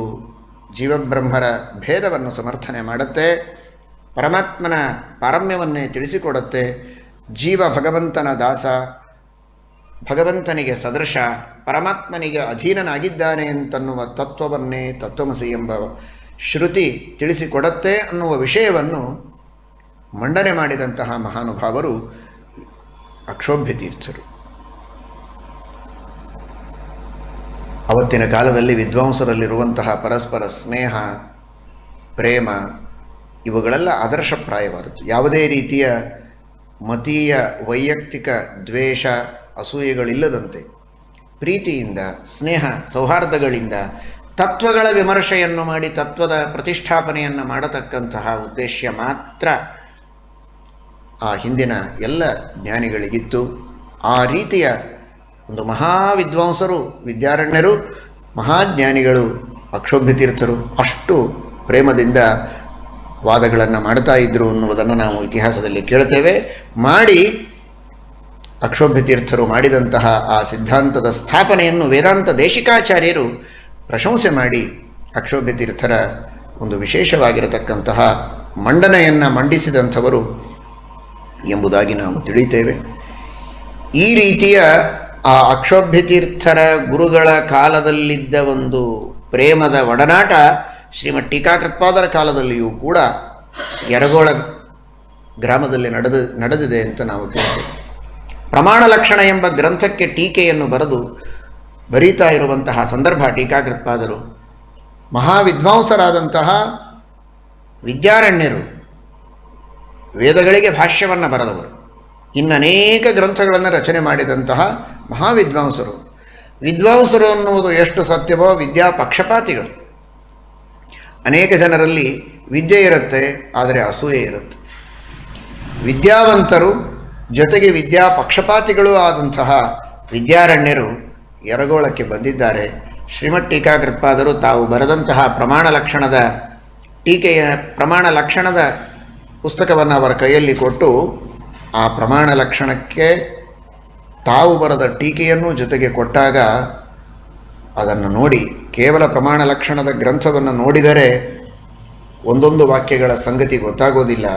A: ಜೀವಬ್ರಹ್ಮರ ಭೇದವನ್ನು ಸಮರ್ಥನೆ ಮಾಡುತ್ತೆ, ಪರಮಾತ್ಮನ ಪಾರಮ್ಯವನ್ನೇ ತಿಳಿಸಿಕೊಡುತ್ತೆ, ಜೀವ ಭಗವಂತನ ದಾಸ, ಭಗವಂತನಿಗೆ ಸದೃಶ, ಪರಮಾತ್ಮನಿಗೆ ಅಧೀನನಾಗಿದ್ದಾನೆ ಅಂತನ್ನುವ ತತ್ವವನ್ನೇ ತತ್ವಮಸಿ ಎಂಬ ಶ್ರುತಿ ತಿಳಿಸಿಕೊಡುತ್ತೆ ಅನ್ನುವ ವಿಷಯವನ್ನು ಮಂಡನೆ ಮಾಡಿದಂತಹ ಮಹಾನುಭಾವರು ಅಕ್ಷೋಭ್ಯ ತೀರ್ಥರು. ಅವತ್ತಿನ ಕಾಲದಲ್ಲಿ ವಿದ್ವಾಂಸರಲ್ಲಿರುವಂತಹ ಪರಸ್ಪರ ಸ್ನೇಹ, ಪ್ರೇಮ ಇವುಗಳೆಲ್ಲ ಆದರ್ಶಪ್ರಾಯವಾದದ್ದು. ಯಾವುದೇ ರೀತಿಯ ಮತೀಯ ವೈಯಕ್ತಿಕ ದ್ವೇಷ ಅಸೂಯೆಗಳಿಲ್ಲದಂತೆ ಪ್ರೀತಿಯಿಂದ, ಸ್ನೇಹ ಸೌಹಾರ್ದಗಳಿಂದ ತತ್ವಗಳ ವಿಮರ್ಶೆಯನ್ನು ಮಾಡಿ ತತ್ವದ ಪ್ರತಿಷ್ಠಾಪನೆಯನ್ನು ಮಾಡತಕ್ಕಂತಹ ಉದ್ದೇಶ ಮಾತ್ರ ಆ ಹಿಂದಿನ ಎಲ್ಲ ಜ್ಞಾನಿಗಳಿಗಿತ್ತು. ಆ ರೀತಿಯ ಒಂದು ಮಹಾವಿದ್ವಾಂಸರು ವಿದ್ಯಾರಣ್ಯರು, ಮಹಾಜ್ಞಾನಿಗಳು ಅಕ್ಷೋಭ್ಯ ತೀರ್ಥರು ಅಷ್ಟು ಪ್ರೇಮದಿಂದ ವಾದಗಳನ್ನು ಮಾಡ್ತಾ ಇದ್ದರು ಅನ್ನುವುದನ್ನು ನಾವು ಇತಿಹಾಸದಲ್ಲಿ ಕೇಳ್ತೇವೆ. ಮಾಡಿ ಅಕ್ಷೋಭ್ಯ ತೀರ್ಥರು ಮಾಡಿದಂತಹ ಆ ಸಿದ್ಧಾಂತದ ಸ್ಥಾಪನೆಯನ್ನು ವೇದಾಂತ ದೇಶಿಕಾಚಾರ್ಯರು ಪ್ರಶಂಸೆ ಮಾಡಿ ಅಕ್ಷೋಭ್ಯ ತೀರ್ಥರ ಒಂದು ವಿಶೇಷವಾಗಿರತಕ್ಕಂತಹ ಮಂಡನೆಯನ್ನು ಮಂಡಿಸಿದಂಥವರು ಎಂಬುದಾಗಿ ನಾವು ತಿಳಿತೇವೆ. ಈ ರೀತಿಯ ಆ ಅಕ್ಷೋಭ್ಯ ತೀರ್ಥರ ಗುರುಗಳ ಕಾಲದಲ್ಲಿದ್ದ ಒಂದು ಪ್ರೇಮದ ಒಡನಾಟ ಶ್ರೀಮದ್ ಟೀಕಾಕೃತ್ಪಾದರ ಕಾಲದಲ್ಲಿಯೂ ಕೂಡ ಯರಗೋಳ ಗ್ರಾಮದಲ್ಲಿ ನಡೆದಿದೆ ಅಂತ ನಾವು ಕೇಳ್ತೇವೆ. ಪ್ರಮಾಣ ಲಕ್ಷಣ ಎಂಬ ಗ್ರಂಥಕ್ಕೆ ಟೀಕೆಯನ್ನು ಬರೀತಾ ಇರುವಂತಹ ಸಂದರ್ಭ ಟೀಕಾಕೃತ್ಪಾದರು ಮಹಾವಿದ್ವಾಂಸರಾದಂತಹ ವಿದ್ಯಾರಣ್ಯರು, ವೇದಗಳಿಗೆ ಭಾಷ್ಯವನ್ನು ಬರೆದವರು, ಇನ್ನನೇಕ ಗ್ರಂಥಗಳನ್ನು ರಚನೆ ಮಾಡಿದಂತಹ ಮಹಾವಿದ್ವಾಂಸರು. ವಿದ್ವಾಂಸರು ಅನ್ನುವುದು ಎಷ್ಟು ಸತ್ಯವೋ ವಿದ್ಯಾ ಪಕ್ಷಪಾತಿಗಳು. ಅನೇಕ ಜನರಲ್ಲಿ ವಿದ್ಯೆ ಇರುತ್ತೆ, ಆದರೆ ಅಸೂಯೆ ಇರುತ್ತೆ. ವಿದ್ಯಾವಂತರು ಜೊತೆಗೆ ವಿದ್ಯಾ ಪಕ್ಷಪಾತಿಗಳೂ ಆದಂತಹ ವಿದ್ಯಾರಣ್ಯರು ಯರಗೋಳಕ್ಕೆ ಬಂದಿದ್ದಾರೆ. ಶ್ರೀಮದ್ ಟೀಕಾಕೃತ್ಪಾದರು ತಾವು ಬರೆದಂತಹ ಪ್ರಮಾಣ ಲಕ್ಷಣದ ಪುಸ್ತಕವನ್ನು ಅವರ ಕೈಯಲ್ಲಿ ಕೊಟ್ಟು ಆ ಪ್ರಮಾಣ ಲಕ್ಷಣಕ್ಕೆ ತಾವು ಬರೆದ ಟೀಕೆಯನ್ನು ಜೊತೆಗೆ ಕೊಟ್ಟಾಗ ಅದನ್ನು ನೋಡಿ, ಕೇವಲ ಪ್ರಮಾಣ ಲಕ್ಷಣದ ಗ್ರಂಥವನ್ನು ನೋಡಿದರೆ ಒಂದೊಂದು ವಾಕ್ಯಗಳ ಸಂಗತಿ ಗೊತ್ತಾಗೋದಿಲ್ಲ,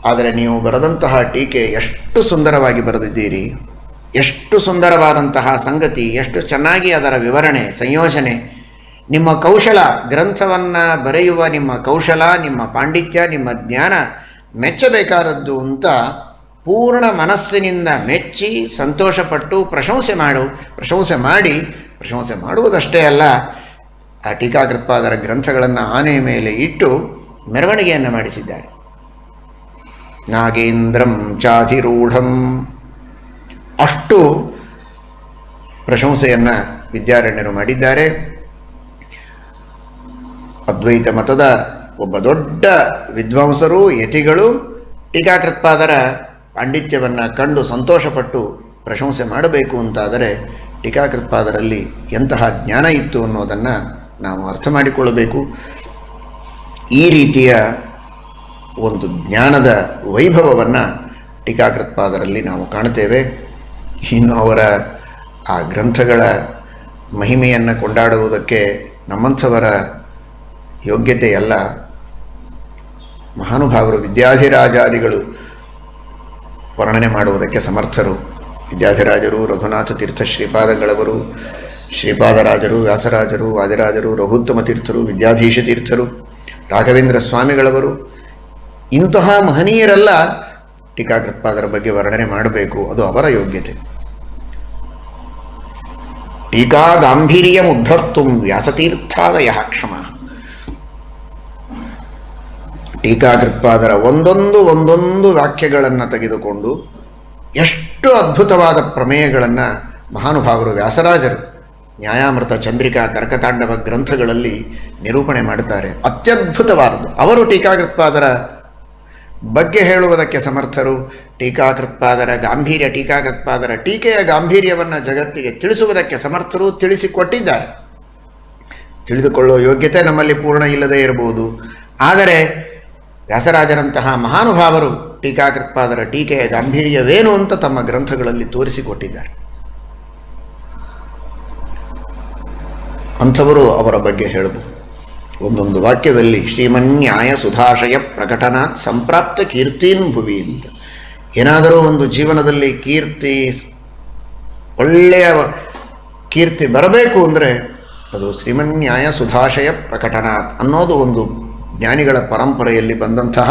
A: ಆದರೆ ನೀವು ಬರೆದಂತಹ ಟೀಕೆ ಎಷ್ಟು ಸುಂದರವಾಗಿ ಬರೆದಿದ್ದೀರಿ, ಎಷ್ಟು ಸುಂದರವಾದಂತಹ ಸಂಗತಿ, ಎಷ್ಟು ಚೆನ್ನಾಗಿ ಅದರ ವಿವರಣೆ, ಸಂಯೋಜನೆ, ನಿಮ್ಮ ಕೌಶಲ, ಗ್ರಂಥವನ್ನು ಬರೆಯುವ ನಿಮ್ಮ ಕೌಶಲ, ನಿಮ್ಮ ಪಾಂಡಿತ್ಯ, ನಿಮ್ಮ ಜ್ಞಾನ ಮೆಚ್ಚಬೇಕಾದದ್ದು ಅಂತ ಪೂರ್ಣ ಮನಸ್ಸಿನಿಂದ ಮೆಚ್ಚಿ ಸಂತೋಷಪಟ್ಟು ಪ್ರಶಂಸೆ ಮಾಡುವುದಷ್ಟೇ ಅಲ್ಲ, ಆ ಟೀಕಾಕೃತ್ಪಾದರ ಗ್ರಂಥಗಳನ್ನು ಆನೆಯ ಮೇಲೆ ಇಟ್ಟು ಮೆರವಣಿಗೆಯನ್ನು ಮಾಡಿಸಿದ್ದಾರೆ. ನಾಗೇಂದ್ರಂ ಚಾಧಿರೂಢಂ, ಅಷ್ಟು ಪ್ರಶಂಸೆಯನ್ನು ವಿದ್ಯಾರಣ್ಯರು ಮಾಡಿದ್ದಾರೆ. ಅದ್ವೈತ ಮತದ ಒಬ್ಬ ದೊಡ್ಡ ವಿದ್ವಾಂಸರು, ಯತಿಗಳು ಟೀಕಾಕೃತ್ಪಾದರ ಪಾಂಡಿತ್ಯವನ್ನು ಕಂಡು ಸಂತೋಷಪಟ್ಟು ಪ್ರಶಂಸೆ ಮಾಡಬೇಕು ಅಂತಾದರೆ ಟೀಕಾಕೃತ್ಪಾದರಲ್ಲಿ ಎಂತಹ ಜ್ಞಾನ ಇತ್ತು ಅನ್ನೋದನ್ನು ನಾವು ಅರ್ಥ ಮಾಡಿಕೊಳ್ಳಬೇಕು. ಈ ರೀತಿಯ ಒಂದು ಜ್ಞಾನದ ವೈಭವವನ್ನು ಟೀಕಾಕೃತ್ಪಾದರಲ್ಲಿ ನಾವು ಕಾಣ್ತೇವೆ. ಇನ್ನು ಅವರ ಆ ಗ್ರಂಥಗಳ ಮಹಿಮೆಯನ್ನು ಕೊಂಡಾಡುವುದಕ್ಕೆ ನಮ್ಮಂಥವರ ಯೋಗ್ಯತೆಯಲ್ಲ. ಮಹಾನುಭಾವರು ವಿದ್ಯಾಧಿರಾಜಾದಿಗಳು ವರ್ಣನೆ ಮಾಡುವುದಕ್ಕೆ ಸಮರ್ಥರು. ವಿದ್ಯಾಧಿರಾಜರು, ರಘುನಾಥ ತೀರ್ಥ ಶ್ರೀಪಾದಗಳವರು, ಶ್ರೀಪಾದರಾಜರು, ವ್ಯಾಸರಾಜರು, ವಾದಿರಾಜರು, ರಘುತ್ತಮ ತೀರ್ಥರು, ವಿದ್ಯಾಧೀಶ ತೀರ್ಥರು, ರಾಘವೇಂದ್ರ ಸ್ವಾಮಿಗಳವರು, ಇಂತಹ ಮಹನೀಯರೆಲ್ಲ ಟೀಕಾಕೃತ್ಪಾದರ ಬಗ್ಗೆ ವರ್ಣನೆ ಮಾಡಬೇಕು. ಅದು ಅವರ ಯೋಗ್ಯತೆ. ಟೀಕಾ ಗಾಂಭೀರ್ಯ ಉದ್ಧರ್ತು ವ್ಯಾಸತೀರ್ಥಾದಯ ಕ್ಷಮ. ಟೀಕಾಕೃತ್ಪಾದರ ಒಂದೊಂದು ವಾಕ್ಯಗಳನ್ನು ತೆಗೆದುಕೊಂಡು ಎಷ್ಟು ಅದ್ಭುತವಾದ ಪ್ರಮೇಯಗಳನ್ನು ಮಹಾನುಭಾವರು ವ್ಯಾಸರಾಜರು ನ್ಯಾಯಾಮೃತ, ಚಂದ್ರಿಕಾ, ಕರ್ಕತಾಂಡವ ಗ್ರಂಥಗಳಲ್ಲಿ ನಿರೂಪಣೆ ಮಾಡುತ್ತಾರೆ. ಅತ್ಯದ್ಭುತವಾದದ್ದು. ಅವರು ಟೀಕಾಕೃತ್ಪಾದರ ಬಗ್ಗೆ ಹೇಳುವುದಕ್ಕೆ ಸಮರ್ಥರು. ಟೀಕಾಕೃತ್ಪಾದರ ಗಾಂಭೀರ್ಯ, ಟೀಕಾಕೃತ್ಪಾದರ ಟೀಕೆಯ ಗಾಂಭೀರ್ಯವನ್ನು ಜಗತ್ತಿಗೆ ತಿಳಿಸುವುದಕ್ಕೆ ಸಮರ್ಥರು, ತಿಳಿಸಿಕೊಟ್ಟಿದ್ದಾರೆ. ತಿಳಿದುಕೊಳ್ಳುವ ಯೋಗ್ಯತೆ ನಮ್ಮಲ್ಲಿ ಪೂರ್ಣ ಇಲ್ಲದೇ ಇರಬಹುದು. ಆದರೆ ವ್ಯಾಸರಾಜರಂತಹ ಮಹಾನುಭಾವರು ಟೀಕಾಕೃತ್ಪಾದರ ಟೀಕೆಯ ಗಾಂಭೀರ್ಯವೇನು ಅಂತ ತಮ್ಮ ಗ್ರಂಥಗಳಲ್ಲಿ ತೋರಿಸಿಕೊಟ್ಟಿದ್ದಾರೆ. ಅಂಥವರು ಅವರ ಬಗ್ಗೆ ಹೇಳಬಹುದು. ಒಂದೊಂದು ವಾಕ್ಯದಲ್ಲಿ ಶ್ರೀಮನ್ಯಾಯ ಸುಧಾಶಯ ಪ್ರಕಟನಾತ್ ಸಂಪ್ರಾಪ್ತ ಕೀರ್ತೀನ್ ಭುವಿ ಅಂತ. ಏನಾದರೂ ಒಂದು ಜೀವನದಲ್ಲಿ ಕೀರ್ತಿ, ಒಳ್ಳೆಯ ಕೀರ್ತಿ ಬರಬೇಕು ಅಂದರೆ ಅದು ಶ್ರೀಮನ್ಯಾಯ ಸುಧಾಶಯ ಪ್ರಕಟನಾತ್ ಅನ್ನೋದು ಒಂದು ಜ್ಞಾನಿಗಳ ಪರಂಪರೆಯಲ್ಲಿ ಬಂದಂತಹ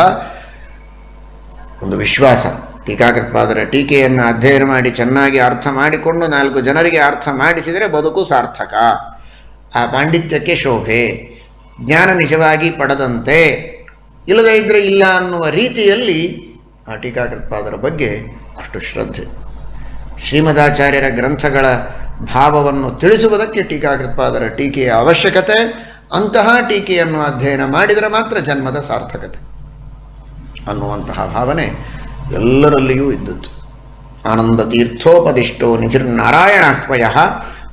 A: ಒಂದು ವಿಶ್ವಾಸ. ಟೀಕಾಕೃತ್ಪಾದರ ಟೀಕೆಯನ್ನು ಅಧ್ಯಯನ ಮಾಡಿ ಚೆನ್ನಾಗಿ ಅರ್ಥ ಮಾಡಿಕೊಂಡು 4 ಜನರಿಗೆ ಅರ್ಥ ಮಾಡಿಸಿದರೆ ಬದುಕು ಸಾರ್ಥಕ, ಆ ಪಾಂಡಿತ್ಯಕ್ಕೆ ಶೋಭೆ, ಜ್ಞಾನ ನಿಜವಾಗಿ ಪಡೆದಂತೆ, ಇಲ್ಲದೇ ಇದ್ದರೆ ಇಲ್ಲ ಅನ್ನುವ ರೀತಿಯಲ್ಲಿ ಆ ಟೀಕಾಕೃತ್ಪಾದರ ಬಗ್ಗೆ ಅಷ್ಟು ಶ್ರದ್ಧೆ. ಶ್ರೀಮದಾಚಾರ್ಯರ ಗ್ರಂಥಗಳ ಭಾವವನ್ನು ತಿಳಿಸುವುದಕ್ಕೆ ಟೀಕಾಕೃತ್ಪಾದರ ಟೀಕೆಯ ಅವಶ್ಯಕತೆ. ಅಂತಹ ಟೀಕೆಯನ್ನು ಅಧ್ಯಯನ ಮಾಡಿದರೆ ಮಾತ್ರ ಜನ್ಮದ ಸಾರ್ಥಕತೆ ಅನ್ನುವಂತಹ ಭಾವನೆ ಎಲ್ಲರಲ್ಲಿಯೂ ಇದ್ದದ್ದು. ಆನಂದ ತೀರ್ಥೋಪದಿಷ್ಟೋ ನಿಧಿರ್ನಾರಾಯಣಾಹ್ವಯ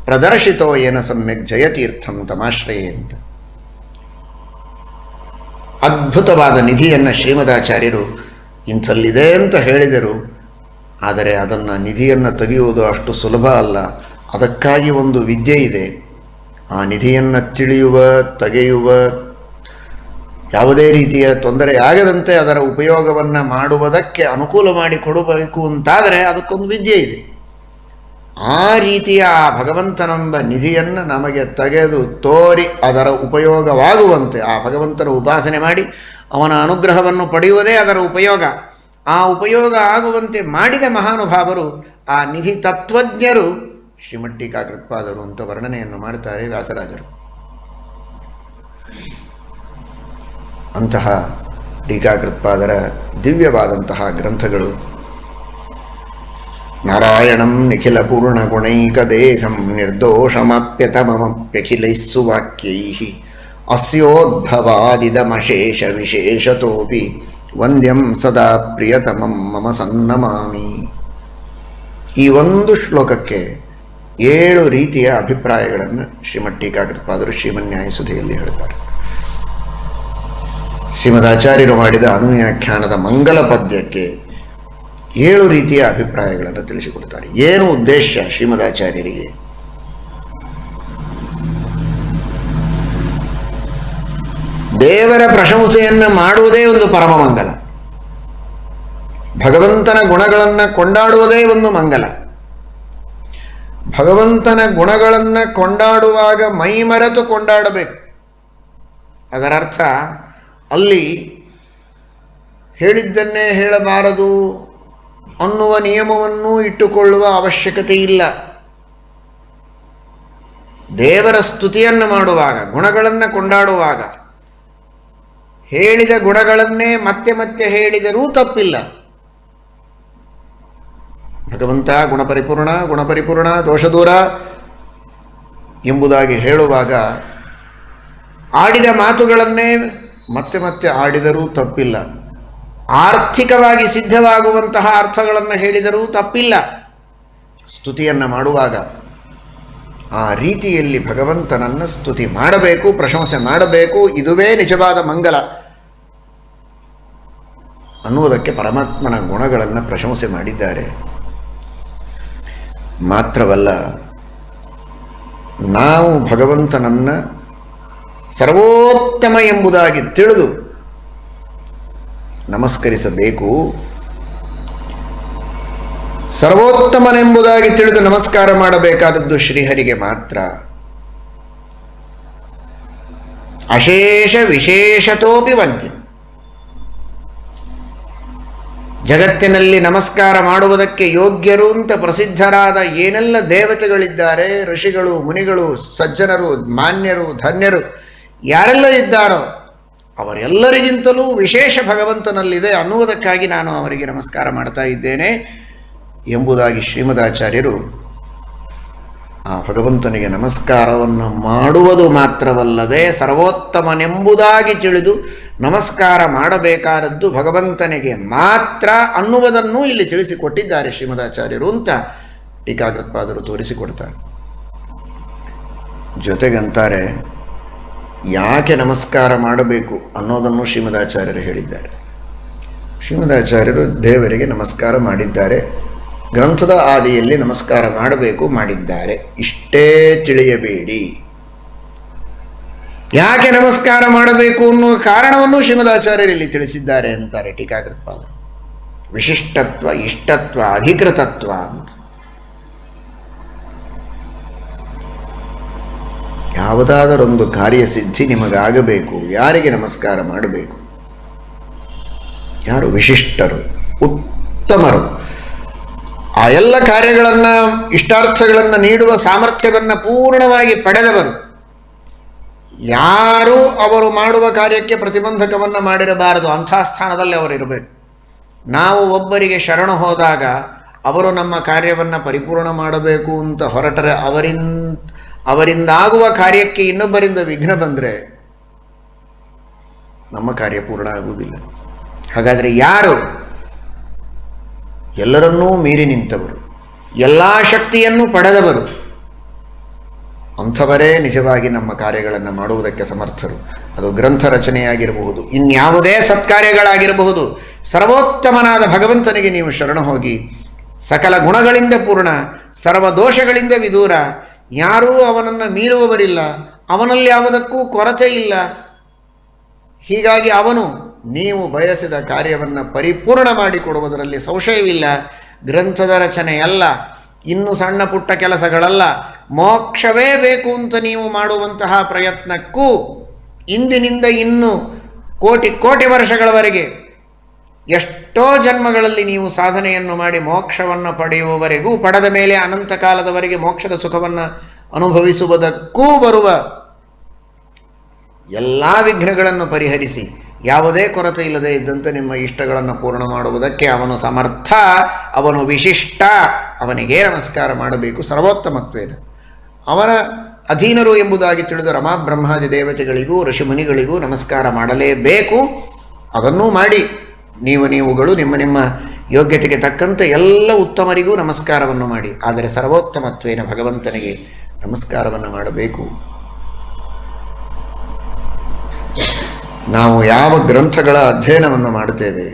A: ಪ್ರದರ್ಶಿತೋ ಏನ ಸಮ್ಯಕ್ ಜಯತೀರ್ಥಂ ತಮಾಶ್ರಯೇ ಅಂತ. ಅದ್ಭುತವಾದ ನಿಧಿಯನ್ನು ಶ್ರೀಮದಾಚಾರ್ಯರು ಇಂಥಲ್ಲಿದೆ ಅಂತ ಹೇಳಿದರು. ಆದರೆ ಅದನ್ನು ನಿಧಿಯನ್ನು ತೆಗೆಯುವುದು ಅಷ್ಟು ಸುಲಭ ಅಲ್ಲ. ಅದಕ್ಕಾಗಿ ಒಂದು ವಿದ್ಯೆ ಇದೆ. ಆ ನಿಧಿಯನ್ನು ತಿಳಿಯುವ, ತೆಗೆಯುವ, ಯಾವುದೇ ರೀತಿಯ ತೊಂದರೆಯಾಗದಂತೆ ಅದರ ಉಪಯೋಗವನ್ನು ಮಾಡುವುದಕ್ಕೆ ಅನುಕೂಲ ಮಾಡಿಕೊಡಬೇಕು ಅಂತಾದರೆ ಅದಕ್ಕೊಂದು ವಿದ್ಯೆ ಇದೆ. ಆ ರೀತಿಯ ಆ ಭಗವಂತನೆಂಬ ನಿಧಿಯನ್ನು ನಮಗೆ ತೆಗೆದು ತೋರಿ ಅದರ ಉಪಯೋಗವಾಗುವಂತೆ ಆ ಭಗವಂತನ ಉಪಾಸನೆ ಮಾಡಿ ಅವನ ಅನುಗ್ರಹವನ್ನು ಪಡೆಯುವುದೇ ಅದರ ಉಪಯೋಗ. ಆ ಉಪಯೋಗ ಆಗುವಂತೆ ಮಾಡಿದ ಮಹಾನುಭಾವರು, ಆ ನಿಧಿ ತತ್ವಜ್ಞರು ಶ್ರೀಮದ್ ಟೀಕಾಕೃತ್ಪಾದರು ಅಂತ ವರ್ಣನೆಯನ್ನು ಮಾಡುತ್ತಾರೆ ವ್ಯಾಸರಾಜರು. ಅಂತಹ ಟೀಕಾಕೃತ್ಪಾದರ ದಿವ್ಯವಾದಂತಹ ಗ್ರಂಥಗಳು ನಾರಾಯಣಂ ನಿಖಿಲ ಪೂರ್ಣ ಗುಣೈಕ ದೇಹಂ ನಿರ್ದೋಷಮಪ್ಯತಮಪ್ಯಖಿಲೈಸ್ಸು ವಾಕ್ಯೈಃ ಅಸ್ಯೋದ್ಭವಾದಿದಮಶೇಷ ವಿಶೇಷತೋಪಿ ವಂದ್ಯಂ ಸದಾ ಪ್ರಿಯತಮಂ ಮಮ ಸನ್ನಮಾಮಿ. ಈ ಒಂದು ಶ್ಲೋಕಕ್ಕೆ 7 ರೀತಿಯ ಅಭಿಪ್ರಾಯಗಳನ್ನು ಶ್ರೀಮದ್ ಟೀಕಾಕೃತ್ಪಾದರು ಶ್ರೀಮನ್ಯಾಯಸುಧೆಯಲ್ಲಿ ಹೇಳ್ತಾರೆ. ಶ್ರೀಮದಾಚಾರ್ಯರು ಮಾಡಿದ ಅನುವ್ಯಾಖ್ಯಾನದ ಮಂಗಲ ಪದ್ಯಕ್ಕೆ 7 ರೀತಿಯ ಅಭಿಪ್ರಾಯಗಳನ್ನು ತಿಳಿಸಿಕೊಡ್ತಾರೆ. ಏನು ಉದ್ದೇಶ ಶ್ರೀಮದಾಚಾರ್ಯರಿಗೆ? ದೇವರ ಪ್ರಶಂಸೆಯನ್ನು ಮಾಡುವುದೇ ಒಂದು ಪರಮ ಮಂಗಲ. ಭಗವಂತನ ಗುಣಗಳನ್ನು ಕೊಂಡಾಡುವುದೇ ಒಂದು ಮಂಗಲ. ಭಗವಂತನ ಗುಣಗಳನ್ನು ಕೊಂಡಾಡುವಾಗ ಮೈಮರೆತು ಕೊಂಡಾಡಬೇಕು. ಅದರರ್ಥ ಅಲ್ಲಿ ಹೇಳಿದ್ದನ್ನೇ ಹೇಳಬಾರದು, ಅನ್ನುವ ನಿಯಮವನ್ನೂ ಇಟ್ಟುಕೊಳ್ಳುವ ಅವಶ್ಯಕತೆ ಇಲ್ಲ. ದೇವರ ಸ್ತುತಿಯನ್ನು ಮಾಡುವಾಗ, ಗುಣಗಳನ್ನು ಕೊಂಡಾಡುವಾಗ ಹೇಳಿದ ಗುಣಗಳನ್ನೇ ಮತ್ತೆ ಮತ್ತೆ ಹೇಳಿದರೂ ತಪ್ಪಿಲ್ಲ. ಭಗವಂತ ಗುಣಪರಿಪೂರ್ಣ ದೋಷದೂರ ಎಂಬುದಾಗಿ ಹೇಳುವಾಗ ಆಡಿದ ಮಾತುಗಳನ್ನೇ ಮತ್ತೆ ಮತ್ತೆ ಆಡಿದರೂ ತಪ್ಪಿಲ್ಲ. ಆರ್ಥಿಕವಾಗಿ ಸಿದ್ಧವಾಗುವಂತಹ ಅರ್ಥಗಳನ್ನು ಹೇಳಿದರೂ ತಪ್ಪಿಲ್ಲ. ಸ್ತುತಿಯನ್ನು ಮಾಡುವಾಗ ಆ ರೀತಿಯಲ್ಲಿ ಭಗವಂತನನ್ನು ಸ್ತುತಿ ಮಾಡಬೇಕು, ಪ್ರಶಂಸೆ ಮಾಡಬೇಕು. ಇದುವೇ ನಿಜವಾದ ಮಂಗಲ ಅನ್ನುವುದಕ್ಕೆ ಪರಮಾತ್ಮನ ಗುಣಗಳನ್ನು ಪ್ರಶಂಸೆ ಮಾಡಿದ್ದಾರೆ. ಮಾತ್ರವಲ್ಲ, ನಾವು ಭಗವಂತನನ್ನು ಸರ್ವೋತ್ತಮ ಎಂಬುದಾಗಿ ತಿಳಿದು ನಮಸ್ಕರಿಸಬೇಕು. ಸರ್ವೋತ್ತಮನೆಂಬುದಾಗಿ ತಿಳಿದು ನಮಸ್ಕಾರ ಮಾಡಬೇಕಾದದ್ದು ಶ್ರೀಹರಿಗೆ ಮಾತ್ರ. ಅಶೇಷ ವಿಶೇಷತೋಪಿ ವಂದ್ಯ. ಜಗತ್ತಿನಲ್ಲಿ ನಮಸ್ಕಾರ ಮಾಡುವುದಕ್ಕೆ ಯೋಗ್ಯರು ಅಂತ ಪ್ರಸಿದ್ಧರಾದ ಏನೆಲ್ಲ ದೇವತೆಗಳಿದ್ದಾರೆ, ಋಷಿಗಳು, ಮುನಿಗಳು, ಸಜ್ಜನರು, ಮಾನ್ಯರು, ಧನ್ಯರು ಯಾರೆಲ್ಲ ಇದ್ದಾರೋ ಅವರೆಲ್ಲರಿಗಿಂತಲೂ ವಿಶೇಷ ಭಗವಂತನಲ್ಲಿದೆ ಅನ್ನುವುದಕ್ಕಾಗಿ ನಾನು ಅವರಿಗೆ ನಮಸ್ಕಾರ ಮಾಡ್ತಾ ಇದ್ದೇನೆ ಎಂಬುದಾಗಿ ಶ್ರೀಮದಾಚಾರ್ಯರು ಆ ಭಗವಂತನಿಗೆ ನಮಸ್ಕಾರವನ್ನು ಮಾಡುವುದು ಮಾತ್ರವಲ್ಲದೆ ಸರ್ವೋತ್ತಮನೆಂಬುದಾಗಿ ತಿಳಿದು ನಮಸ್ಕಾರ ಮಾಡಬೇಕಾದದ್ದು ಭಗವಂತನಿಗೆ ಮಾತ್ರ ಅನ್ನುವುದನ್ನು ಇಲ್ಲಿ ತಿಳಿಸಿಕೊಟ್ಟಿದ್ದಾರೆ ಶ್ರೀಮದಾಚಾರ್ಯರು ಅಂತ ಟೀಕಾಕೃತ್ಪಾದರು ತೋರಿಸಿಕೊಡ್ತಾರೆ. ಜೊತೆಗಂತಾರೆ ಯಾಕೆ ನಮಸ್ಕಾರ ಮಾಡಬೇಕು ಅನ್ನೋದನ್ನು ಶ್ರೀಮದಾಚಾರ್ಯರು ಹೇಳಿದ್ದಾರೆ. ಶ್ರೀಮದಾಚಾರ್ಯರು ದೇವರಿಗೆ ನಮಸ್ಕಾರ ಮಾಡಿದ್ದಾರೆ, ಗ್ರಂಥದ ಆದಿಯಲ್ಲಿ ನಮಸ್ಕಾರ ಮಾಡಬೇಕು ಮಾಡಿದ್ದಾರೆ. ಇಷ್ಟೇ ತಿಳಿಯಬೇಡಿ. ಯಾಕೆ ನಮಸ್ಕಾರ ಮಾಡಬೇಕು ಅನ್ನುವ ಕಾರಣವನ್ನು ಶ್ರೀಮದಾಚಾರ್ಯರು ಇಲ್ಲಿ ತಿಳಿಸಿದ್ದಾರೆ ಅಂತಾರೆ ಟೀಕಾಕೃತ್ಪಾದರು. ವಿಶಿಷ್ಟತ್ವ, ಇಷ್ಟತ್ವ, ಅಧಿಕೃತತ್ವ ಅಂತ. ಯಾವುದಾದರೊಂದು ಕಾರ್ಯಸಿದ್ಧಿ ನಿಮಗಾಗಬೇಕು, ಯಾರಿಗೆ ನಮಸ್ಕಾರ ಮಾಡಬೇಕು? ಯಾರು ವಿಶಿಷ್ಟರು, ಉತ್ತಮರು, ಆ ಎಲ್ಲ ಕಾರ್ಯಗಳನ್ನು, ಇಷ್ಟಾರ್ಥಗಳನ್ನು ನೀಡುವ ಸಾಮರ್ಥ್ಯವನ್ನು ಪೂರ್ಣವಾಗಿ ಪಡೆದವರು. ಯಾರೂ ಅವರು ಮಾಡುವ ಕಾರ್ಯಕ್ಕೆ ಪ್ರತಿಬಂಧಕವನ್ನು ಮಾಡಿರಬಾರದು, ಅಂಥ ಸ್ಥಾನದಲ್ಲಿ ಅವರು ಇರಬೇಕು. ನಾವು ಒಬ್ಬರಿಗೆ ಶರಣು ಹೋದಾಗ ಅವರು ನಮ್ಮ ಕಾರ್ಯವನ್ನು ಪರಿಪೂರ್ಣ ಮಾಡಬೇಕು ಅಂತ ಹೊರಟರೆ ಅವರಿಂದಾಗುವ ಕಾರ್ಯಕ್ಕೆ ಇನ್ನೊಬ್ಬರಿಂದ ವಿಘ್ನ ಬಂದರೆ ನಮ್ಮ ಕಾರ್ಯ ಪೂರ್ಣ ಆಗುವುದಿಲ್ಲ. ಹಾಗಾದರೆ ಯಾರು ಎಲ್ಲರನ್ನೂ ಮೀರಿ ನಿಂತವರು, ಎಲ್ಲ ಶಕ್ತಿಯನ್ನು ಪಡೆದವರು, ಅಂಥವರೇ ನಿಜವಾಗಿ ನಮ್ಮ ಕಾರ್ಯಗಳನ್ನು ಮಾಡುವುದಕ್ಕೆ ಸಮರ್ಥರು. ಅದು ಗ್ರಂಥ ರಚನೆಯಾಗಿರಬಹುದು, ಇನ್ಯಾವುದೇ ಸತ್ಕಾರ್ಯಗಳಾಗಿರಬಹುದು. ಸರ್ವೋತ್ತಮನಾದ ಭಗವಂತನಿಗೆ ನೀವು ಶರಣ ಹೋಗಿ, ಸಕಲ ಗುಣಗಳಿಂದ ಪೂರ್ಣ, ಸರ್ವ ದೋಷಗಳಿಂದ ವಿದೂರ, ಯಾರೂ ಅವನನ್ನು ಮೀರುವವರಿಲ್ಲ, ಅವನಲ್ಲಿ ಯಾವುದಕ್ಕೂ ಕೊರತೆ ಇಲ್ಲ. ಹೀಗಾಗಿ ಅವನು ನೀವು ಬಯಸಿದ ಕಾರ್ಯವನ್ನು ಪರಿಪೂರ್ಣ ಮಾಡಿಕೊಡುವುದರಲ್ಲಿ ಸಂಶಯವಿಲ್ಲ. ಗ್ರಂಥದ ರಚನೆಯಲ್ಲ, ಇನ್ನು ಸಣ್ಣ ಪುಟ್ಟ ಕೆಲಸಗಳಲ್ಲ, ಮೋಕ್ಷವೇ ಬೇಕು ಅಂತ ನೀವು ಮಾಡುವಂತಹ ಪ್ರಯತ್ನಕ್ಕೂ ಇಂದಿನಿಂದ ಇನ್ನು ಕೋಟಿ ಕೋಟಿ ವರ್ಷಗಳವರೆಗೆ ಎಷ್ಟೋ ಜನ್ಮಗಳಲ್ಲಿ ನೀವು ಸಾಧನೆಯನ್ನು ಮಾಡಿ ಮೋಕ್ಷವನ್ನು ಪಡೆಯುವವರೆಗೂ, ಪಡೆದ ಮೇಲೆ ಅನಂತ ಕಾಲದವರೆಗೆ ಮೋಕ್ಷದ ಸುಖವನ್ನು ಅನುಭವಿಸುವುದಕ್ಕೂ ಬರುವ ಎಲ್ಲ ವಿಘ್ನಗಳನ್ನು ಪರಿಹರಿಸಿ ಯಾವುದೇ ಕೊರತೆ ಇಲ್ಲದೆ ಇದ್ದಂತೆ ನಿಮ್ಮ ಇಷ್ಟಗಳನ್ನು ಪೂರ್ಣ ಮಾಡುವುದಕ್ಕೆ ಅವನು ಸಮರ್ಥ, ಅವನು ವಿಶಿಷ್ಟ, ಅವನಿಗೇ ನಮಸ್ಕಾರ ಮಾಡಬೇಕು. ಸರ್ವೋತ್ತಮತ್ವೇನ ಅವನ ಅಧೀನರು ಎಂಬುದಾಗಿ ತಿಳಿದು ರಮಾ ಬ್ರಹ್ಮಾದಿ ದೇವತೆಗಳಿಗೂ ಋಷಿಮುನಿಗಳಿಗೂ ನಮಸ್ಕಾರ ಮಾಡಲೇಬೇಕು. ಅದನ್ನೂ ಮಾಡಿ ನೀವುಗಳು ನಿಮ್ಮ ನಿಮ್ಮ ಯೋಗ್ಯತೆಗೆ ತಕ್ಕಂತೆ ಎಲ್ಲ ಉತ್ತಮರಿಗೂ ನಮಸ್ಕಾರವನ್ನು ಮಾಡಿ. ಆದರೆ ಸರ್ವೋತ್ತಮತ್ವೇನ ಭಗವಂತನಿಗೆ ನಮಸ್ಕಾರವನ್ನು ಮಾಡಬೇಕು. ನಾವು ಯಾವ ಗ್ರಂಥಗಳ ಅಧ್ಯಯನವನ್ನು ಮಾಡುತ್ತೇವೆ,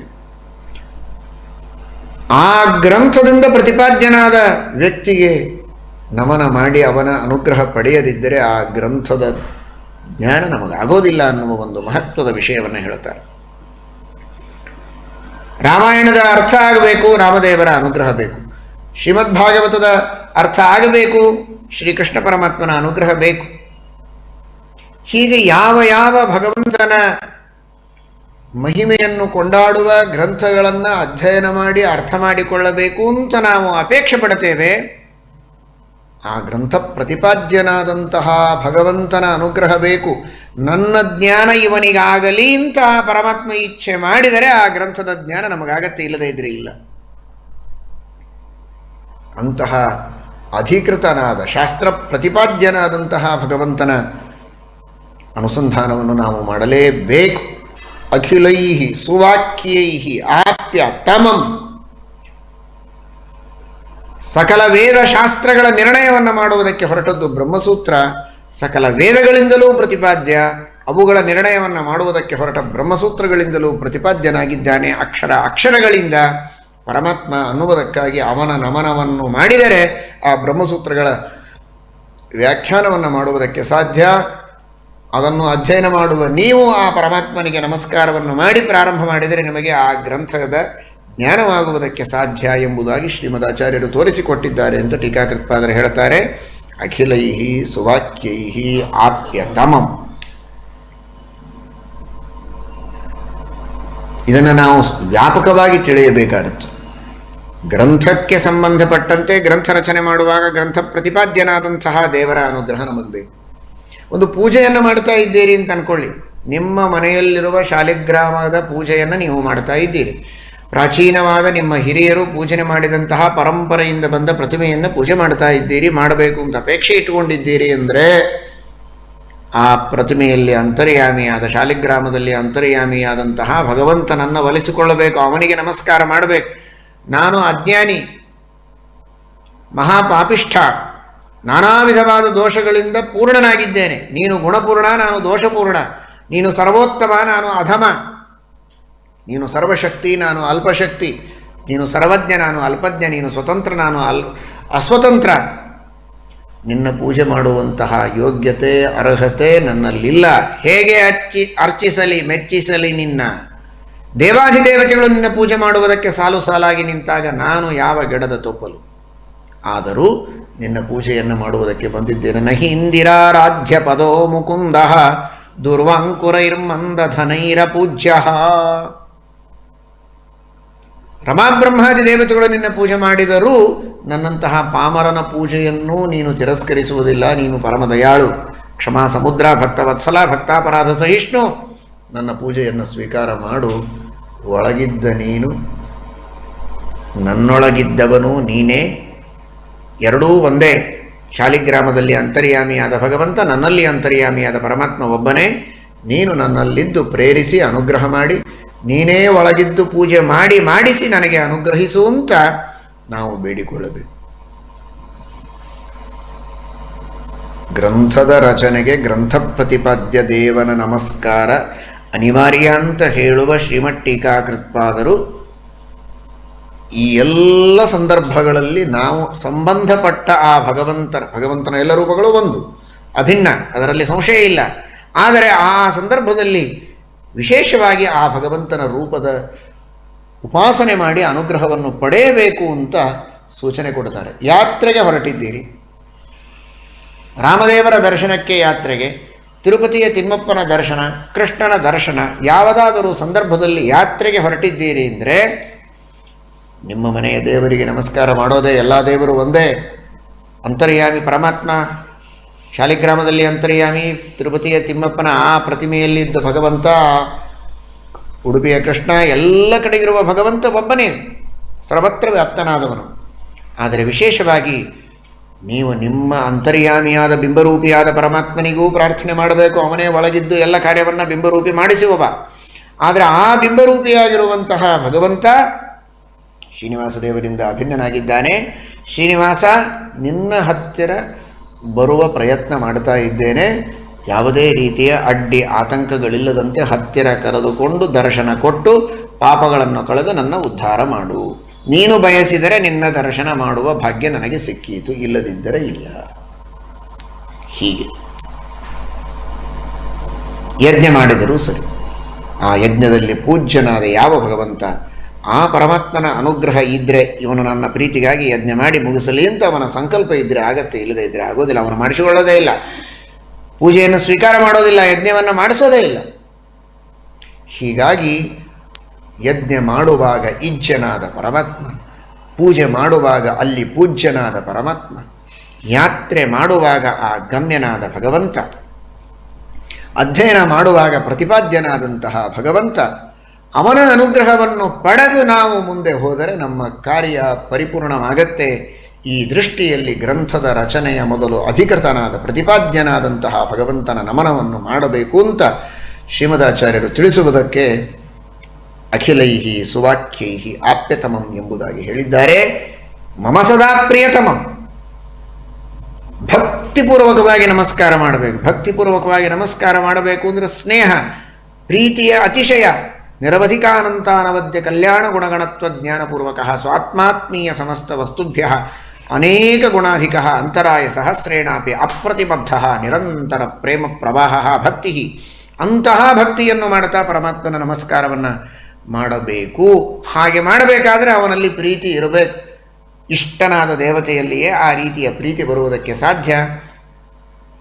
A: ಆ ಗ್ರಂಥದಿಂದ ಪ್ರತಿಪಾದ್ಯನಾದ ವ್ಯಕ್ತಿಗೆ ನಮನ ಮಾಡಿ ಅವನ ಅನುಗ್ರಹ ಪಡೆಯದಿದ್ದರೆ ಆ ಗ್ರಂಥದ ಜ್ಞಾನ ನಮಗಾಗೋದಿಲ್ಲ ಅನ್ನುವ ಒಂದು ಮಹತ್ವದ ವಿಷಯವನ್ನು ಹೇಳುತ್ತಾರೆ. ರಾಮಾಯಣದ ಅರ್ಥ ಆಗಬೇಕು, ರಾಮದೇವರ ಅನುಗ್ರಹ ಬೇಕು. ಶ್ರೀಮದ್ಭಾಗವತದ ಅರ್ಥ ಆಗಬೇಕು, ಶ್ರೀಕೃಷ್ಣ ಪರಮಾತ್ಮನ ಅನುಗ್ರಹ ಬೇಕು. ಹೀಗೆ ಯಾವ ಯಾವ ಭಗವಂತನ ಮಹಿಮೆಯನ್ನು ಕೊಂಡಾಡುವ ಗ್ರಂಥಗಳನ್ನು ಅಧ್ಯಯನ ಮಾಡಿ ಅರ್ಥ ಮಾಡಿಕೊಳ್ಳಬೇಕು ಅಂತ ನಾವು ಅಪೇಕ್ಷೆ ಪಡ್ತೇವೆ. ಆ ಗ್ರಂಥ ಪ್ರತಿಪಾದ್ಯನಾದಂತಹ ಭಗವಂತನ ಅನುಗ್ರಹ ಬೇಕು. ನನ್ನ ಜ್ಞಾನ ಇವನಿಗಾಗಲಿ ಅಂತ ಪರಮಾತ್ಮ ಇಚ್ಛೆ ಮಾಡಿದರೆ ಆ ಗ್ರಂಥದ ಜ್ಞಾನ ನಮಗಾಗತ್ತೆ, ಇಲ್ಲದೇ ಇದ್ರೆ ಇಲ್ಲ. ಅಂತಹ ಅಧಿಕೃತನಾದ ಶಾಸ್ತ್ರ ಪ್ರತಿಪಾದ್ಯನಾದಂತಹ ಭಗವಂತನ ಅನುಸಂಧಾನವನ್ನು ನಾವು ಮಾಡಲೇಬೇಕು. ಅಖಿಲೈ ಸುವಾಕ್ಯೈ ಆಪ್ಯ ತಮಂ, ಸಕಲ ವೇದಶಾಸ್ತ್ರಗಳ ನಿರ್ಣಯವನ್ನು ಮಾಡುವುದಕ್ಕೆ ಹೊರಟದ್ದು ಬ್ರಹ್ಮಸೂತ್ರ. ಸಕಲ ವೇದಗಳಿಂದಲೂ ಪ್ರತಿಪಾದ್ಯ, ಅವುಗಳ ನಿರ್ಣಯವನ್ನು ಮಾಡುವುದಕ್ಕೆ ಹೊರಟ ಬ್ರಹ್ಮಸೂತ್ರಗಳಿಂದಲೂ ಪ್ರತಿಪಾದ್ಯನಾಗಿದ್ದಾನೆ. ಅಕ್ಷರಗಳಿಂದ ಪರಮಾತ್ಮ ಅನ್ನುವುದಕ್ಕಾಗಿ ಅವನ ನಮನವನ್ನು ಮಾಡಿದರೆ ಆ ಬ್ರಹ್ಮಸೂತ್ರಗಳ ವ್ಯಾಖ್ಯಾನವನ್ನು ಮಾಡುವುದಕ್ಕೆ ಸಾಧ್ಯ. ಅದನ್ನು ಅಧ್ಯಯನ ಮಾಡುವ ನೀವು ಆ ಪರಮಾತ್ಮನಿಗೆ ನಮಸ್ಕಾರವನ್ನು ಮಾಡಿ ಪ್ರಾರಂಭ ಮಾಡಿದರೆ ನಿಮಗೆ ಆ ಗ್ರಂಥದ ಜ್ಞಾನವಾಗುವುದಕ್ಕೆ ಸಾಧ್ಯ ಎಂಬುದಾಗಿ ಶ್ರೀಮದಾಚಾರ್ಯರು ತೋರಿಸಿಕೊಟ್ಟಿದ್ದಾರೆ ಅಂತ ಟೀಕಾಕೃತ್ಪಾದರು ಹೇಳ್ತಾರೆ. ಅಖಿಲೈ ಸುವಾಕ್ಯೈ ಆಪ್ಯತಮಂ. ಇದನ್ನು ನಾವು ವ್ಯಾಪಕವಾಗಿ ತಿಳಿಯಬೇಕಾದದ್ದು. ಗ್ರಂಥಕ್ಕೆ ಸಂಬಂಧಪಟ್ಟಂತೆ ಗ್ರಂಥ ರಚನೆ ಮಾಡುವಾಗ ಗ್ರಂಥ ಪ್ರತಿಪಾದ್ಯನಾದಂತಹ ದೇವರ ಅನುಗ್ರಹ ನಮಗೆ ಬೇಕು. ಒಂದು ಪೂಜೆಯನ್ನು ಮಾಡ್ತಾ ಇದ್ದೀರಿ ಅಂತ ಅಂದ್ಕೊಳ್ಳಿ. ನಿಮ್ಮ ಮನೆಯಲ್ಲಿರುವ ಶಾಲಿಗ್ರಾಮದ ಪೂಜೆಯನ್ನು ನೀವು ಮಾಡ್ತಾ ಇದ್ದೀರಿ. ಪ್ರಾಚೀನವಾದ ನಿಮ್ಮ ಹಿರಿಯರು ಪೂಜನೆ ಮಾಡಿದಂತಹ ಪರಂಪರೆಯಿಂದ ಬಂದ ಪ್ರತಿಮೆಯನ್ನು ಪೂಜೆ ಮಾಡ್ತಾ ಇದ್ದೀರಿ, ಮಾಡಬೇಕು ಅಂತ ಅಪೇಕ್ಷೆ ಇಟ್ಟುಕೊಂಡಿದ್ದೀರಿ ಅಂದರೆ ಆ ಪ್ರತಿಮೆಯಲ್ಲಿ ಅಂತರ್ಯಾಮಿಯಾದ, ಶಾಲಿಗ್ರಾಮದಲ್ಲಿ ಅಂತರ್ಯಾಮಿಯಾದಂತಹ ಭಗವಂತನನ್ನು ಒಲಿಸಿಕೊಳ್ಳಬೇಕು, ಅವನಿಗೆ ನಮಸ್ಕಾರ ಮಾಡಬೇಕು. ನಾನು ಅಜ್ಞಾನಿ, ಮಹಾಪಾಪಿಷ್ಠ, ನಾನಾ ವಿಧವಾದ ದೋಷಗಳಿಂದ ಪೂರ್ಣನಾಗಿದ್ದೇನೆ. ನೀನು ಗುಣಪೂರ್ಣ, ನಾನು ದೋಷಪೂರ್ಣ. ನೀನು ಸರ್ವೋತ್ತಮ, ನಾನು ಅಧಮ. ನೀನು ಸರ್ವಶಕ್ತಿ, ನಾನು ಅಲ್ಪಶಕ್ತಿ. ನೀನು ಸರ್ವಜ್ಞ, ನಾನು ಅಲ್ಪಜ್ಞ. ನೀನು ಸ್ವತಂತ್ರ, ನಾನು ಅಸ್ವತಂತ್ರ. ನಿನ್ನ ಪೂಜೆ ಮಾಡುವಂತಹ ಯೋಗ್ಯತೆ ಅರ್ಹತೆ ನನ್ನಲ್ಲಿಲ್ಲ. ಹೇಗೆ ಅರ್ಚಿಸಲಿ ಮೆಚ್ಚಿಸಲಿ ನಿನ್ನ? ದೇವಾಧಿದೇವತೆಗಳು ನಿನ್ನ ಪೂಜೆ ಮಾಡುವುದಕ್ಕೆ ಸಾಲು ಸಾಲಾಗಿ ನಿಂತಾಗ ನಾನು ಯಾವ ಗಿಡದ ತೊಪ್ಪಲು? ಆದರೂ ನಿನ್ನ ಪೂಜೆಯನ್ನು ಮಾಡುವುದಕ್ಕೆ ಬಂದಿದ್ದೇನೆ. ನಹಿ ಇಂದಿರಾರಾಧ್ಯ ಪದೋ ಮುಕುಂದ ದುರ್ವಾಂಕುರೈರ್ಮಂದಧನೈರ ಪೂಜ್ಯ. ರಮಾಬ್ರಹ್ಮಾದಿ ದೇವತೆಗಳು ನಿನ್ನ ಪೂಜೆ ಮಾಡಿದರೂ ನನ್ನಂತಹ ಪಾಮರನ ಪೂಜೆಯನ್ನು ನೀನು ತಿರಸ್ಕರಿಸುವುದಿಲ್ಲ. ನೀನು ಪರಮದಯಾಳು, ಕ್ಷಮಾ ಸಮುದ್ರ, ಭಕ್ತವತ್ಸಲ, ಭಕ್ತಾಪರಾಧ ಸಹಿಷ್ಣು. ನನ್ನ ಪೂಜೆಯನ್ನು ಸ್ವೀಕಾರ ಮಾಡು. ಒಳಗಿದ್ದ ನೀನು, ನನ್ನೊಳಗಿದ್ದವನು ನೀನೇ, ಎರಡೂ ಒಂದೇ. ಶಾಲಿಗ್ರಾಮದಲ್ಲಿ ಅಂತರ್ಯಾಮಿಯಾದ ಭಗವಂತ, ನನ್ನಲ್ಲಿ ಅಂತರ್ಯಾಮಿಯಾದ ಪರಮಾತ್ಮ ಒಬ್ಬನೇ. ನೀನು ನನ್ನಲ್ಲಿದ್ದು ಪ್ರೇರಿಸಿ ಅನುಗ್ರಹ ಮಾಡಿ, ನೀನೇ ಒಳಗಿದ್ದು ಪೂಜೆ ಮಾಡಿಸಿ ನನಗೆ ಅನುಗ್ರಹಿಸು ಅಂತ ನಾವು ಬೇಡಿಕೊಳ್ಳಬೇಕು. ಗ್ರಂಥದ ರಚನೆಗೆ ಗ್ರಂಥ ಪ್ರತಿಪಾದ್ಯ ದೇವನ ನಮಸ್ಕಾರ ಅನಿವಾರ್ಯ ಅಂತ ಹೇಳುವ ಶ್ರೀಮಠ್ ಟೀಕಾಕೃತ್ಪಾದರು ಈ ಎಲ್ಲ ಸಂದರ್ಭಗಳಲ್ಲಿ ನಾವು ಸಂಬಂಧಪಟ್ಟ ಆ ಭಗವಂತನ ಎಲ್ಲ ರೂಪಗಳು ಒಂದು, ಅಭಿನ್ನ, ಅದರಲ್ಲಿ ಸಂಶಯ ಇಲ್ಲ. ಆದರೆ ಆ ಸಂದರ್ಭದಲ್ಲಿ ವಿಶೇಷವಾಗಿ ಆ ಭಗವಂತನ ರೂಪದ ಉಪಾಸನೆ ಮಾಡಿ ಅನುಗ್ರಹವನ್ನು ಪಡೆಯಬೇಕು ಅಂತ ಸೂಚನೆ ಕೊಡ್ತಾರೆ. ಯಾತ್ರೆಗೆ ಹೊರಟಿದ್ದೀರಿ, ರಾಮದೇವರ ದರ್ಶನಕ್ಕೆ ಯಾತ್ರೆಗೆ, ತಿರುಪತಿಯ ತಿಮ್ಮಪ್ಪನ ದರ್ಶನ, ಕೃಷ್ಣನ ದರ್ಶನ, ಯಾವುದಾದರೂ ಸಂದರ್ಭದಲ್ಲಿ ಯಾತ್ರೆಗೆ ಹೊರಟಿದ್ದೀರಿ ಅಂದರೆ ನಿಮ್ಮ ಮನೆಯ ದೇವರಿಗೆ ನಮಸ್ಕಾರ ಮಾಡೋದೇ. ಎಲ್ಲ ದೇವರು ಒಂದೇ. ಅಂತರ್ಯಾಮಿ ಪರಮಾತ್ಮ, ಶಾಲಿಗ್ರಾಮದಲ್ಲಿ ಅಂತರ್ಯಾಮಿ, ತಿರುಪತಿಯ ತಿಮ್ಮಪ್ಪನ ಆ ಪ್ರತಿಮೆಯಲ್ಲಿದ್ದ ಭಗವಂತ, ಉಡುಪಿಯ ಕೃಷ್ಣ, ಎಲ್ಲ ಕಡೆಗಿರುವ ಭಗವಂತ ಒಬ್ಬನೇ, ಸರ್ವತ್ರ ವ್ಯಾಪ್ತನಾದವನು. ಆದರೆ ವಿಶೇಷವಾಗಿ ನೀವು ನಿಮ್ಮ ಅಂತರ್ಯಾಮಿಯಾದ ಬಿಂಬರೂಪಿಯಾದ ಪರಮಾತ್ಮನಿಗೂ ಪ್ರಾರ್ಥನೆ ಮಾಡಬೇಕು. ಅವನೇ ಒಳಗಿದ್ದು ಎಲ್ಲ ಕಾರ್ಯವನ್ನು ಬಿಂಬರೂಪಿ ಮಾಡಿಸುವವ. ಆದರೆ ಆ ಬಿಂಬರೂಪಿಯಾಗಿರುವಂತಹ ಭಗವಂತ ಶ್ರೀನಿವಾಸ ದೇವರಿಂದ ಅಭಿನ್ನನಾಗಿದ್ದಾನೆ. ಶ್ರೀನಿವಾಸ, ನಿನ್ನ ಹತ್ತಿರ ಬರುವ ಪ್ರಯತ್ನ ಮಾಡ್ತಾ ಇದ್ದೇನೆ. ಯಾವುದೇ ರೀತಿಯ ಅಡ್ಡಿ ಆತಂಕಗಳಿಲ್ಲದಂತೆ ಹತ್ತಿರ ಕರೆದುಕೊಂಡು ದರ್ಶನ ಕೊಟ್ಟು ಪಾಪಗಳನ್ನು ಕಳೆದು ನನ್ನ ಉದ್ಧಾರ ಮಾಡು. ನೀನು ಬಯಸಿದರೆ ನಿನ್ನ ದರ್ಶನ ಮಾಡುವ ಭಾಗ್ಯ ನನಗೆ ಸಿಕ್ಕೀತು, ಇಲ್ಲದಿದ್ದರೆ ಇಲ್ಲ. ಹೀಗೆ ಯಜ್ಞ ಮಾಡಿದರೂ ಸರಿ, ಆ ಯಜ್ಞದಲ್ಲಿ ಪೂಜ್ಯನಾದ ಯಾವ ಭಗವಂತ, ಆ ಪರಮಾತ್ಮನ ಅನುಗ್ರಹ ಇದ್ದರೆ ಇವನು ನನ್ನ ಪ್ರೀತಿಗಾಗಿ ಯಜ್ಞ ಮಾಡಿ ಮುಗಿಸಲಿ ಅಂತ ಅವನ ಸಂಕಲ್ಪ ಇದ್ದರೆ ಆಗತ್ತೆ, ಇಲ್ಲದೇ ಇದ್ದರೆ ಆಗೋದಿಲ್ಲ. ಅವನು ಮಾಡಿಸಿಕೊಳ್ಳೋದೇ ಇಲ್ಲ, ಪೂಜೆಯನ್ನು ಸ್ವೀಕಾರ ಮಾಡೋದಿಲ್ಲ, ಯಜ್ಞವನ್ನು ಮಾಡಿಸೋದೇ ಇಲ್ಲ. ಹೀಗಾಗಿ ಯಜ್ಞ ಮಾಡುವಾಗ ಇಜ್ಜನಾದ ಪರಮಾತ್ಮ, ಪೂಜೆ ಮಾಡುವಾಗ ಅಲ್ಲಿ ಪೂಜ್ಯನಾದ ಪರಮಾತ್ಮ, ಯಾತ್ರೆ ಮಾಡುವಾಗ ಆ ಗಮ್ಯನಾದ ಭಗವಂತ, ಅಧ್ಯಯನ ಮಾಡುವಾಗ ಪ್ರತಿಪಾದ್ಯನಾದಂತಹ ಭಗವಂತ, ಅವನ ಅನುಗ್ರಹವನ್ನು ಪಡೆದು ನಾವು ಮುಂದೆ ಹೋದರೆ ನಮ್ಮ ಕಾರ್ಯ ಪರಿಪೂರ್ಣವಾಗತ್ತೆ. ಈ ದೃಷ್ಟಿಯಲ್ಲಿ ಗ್ರಂಥದ ರಚನೆಯ ಮೊದಲು ಅಧಿಕೃತನಾದ ಪ್ರತಿಪಾದ್ಯನಾದಂತಹ ಭಗವಂತನ ನಮನವನ್ನು ಮಾಡಬೇಕು ಅಂತ ಶ್ರೀಮದಾಚಾರ್ಯರು ತಿಳಿಸುವುದಕ್ಕೆ ಅಖಿಲೈಹಿ ಸುವಾಕ್ಯೈಹಿ ಆಪ್ಯತಮಂ ಎಂಬುದಾಗಿ ಹೇಳಿದ್ದಾರೆ. ಮಮ ಸದಾ ಪ್ರಿಯತಮಂ. ಭಕ್ತಿಪೂರ್ವಕವಾಗಿ ನಮಸ್ಕಾರ ಮಾಡಬೇಕು. ಭಕ್ತಿಪೂರ್ವಕವಾಗಿ ನಮಸ್ಕಾರ ಮಾಡಬೇಕು ಅಂದರೆ ಸ್ನೇಹ, ಪ್ರೀತಿಯ ಅತಿಶಯ, ನಿರವಧಿಕಾನಂತಾನವದ್ಯ ಕಲ್ಯಾಣ ಗುಣಗಣತ್ವ ಜ್ಞಾನಪೂರ್ವಕ ಸ್ವಾತ್ಮಾತ್ಮೀಯ ಸಮಸ್ತ ವಸ್ತುಭ್ಯ ಅನೇಕ ಗುಣಾಧಿಕ ಅಂತರಾಯ ಸಹಸ್ರೇಣಾಪಿ ಅಪ್ರತಿಬದ್ಧ ನಿರಂತರ ಪ್ರೇಮ ಪ್ರವಾಹ ಭಕ್ತಿ. ಅಂತಹ ಭಕ್ತಿಯನ್ನು ಮಾಡ್ತಾ ಪರಮಾತ್ಮನ ನಮಸ್ಕಾರವನ್ನು ಮಾಡಬೇಕು. ಹಾಗೆ ಮಾಡಬೇಕಾದ್ರೆ ಅವನಲ್ಲಿ ಪ್ರೀತಿ ಇರಬೇಕು. ಇಷ್ಟನಾದ ದೇವತೆಯಲ್ಲಿಯೇ ಆ ರೀತಿಯ ಪ್ರೀತಿ ಬರುವುದಕ್ಕೆ ಸಾಧ್ಯ.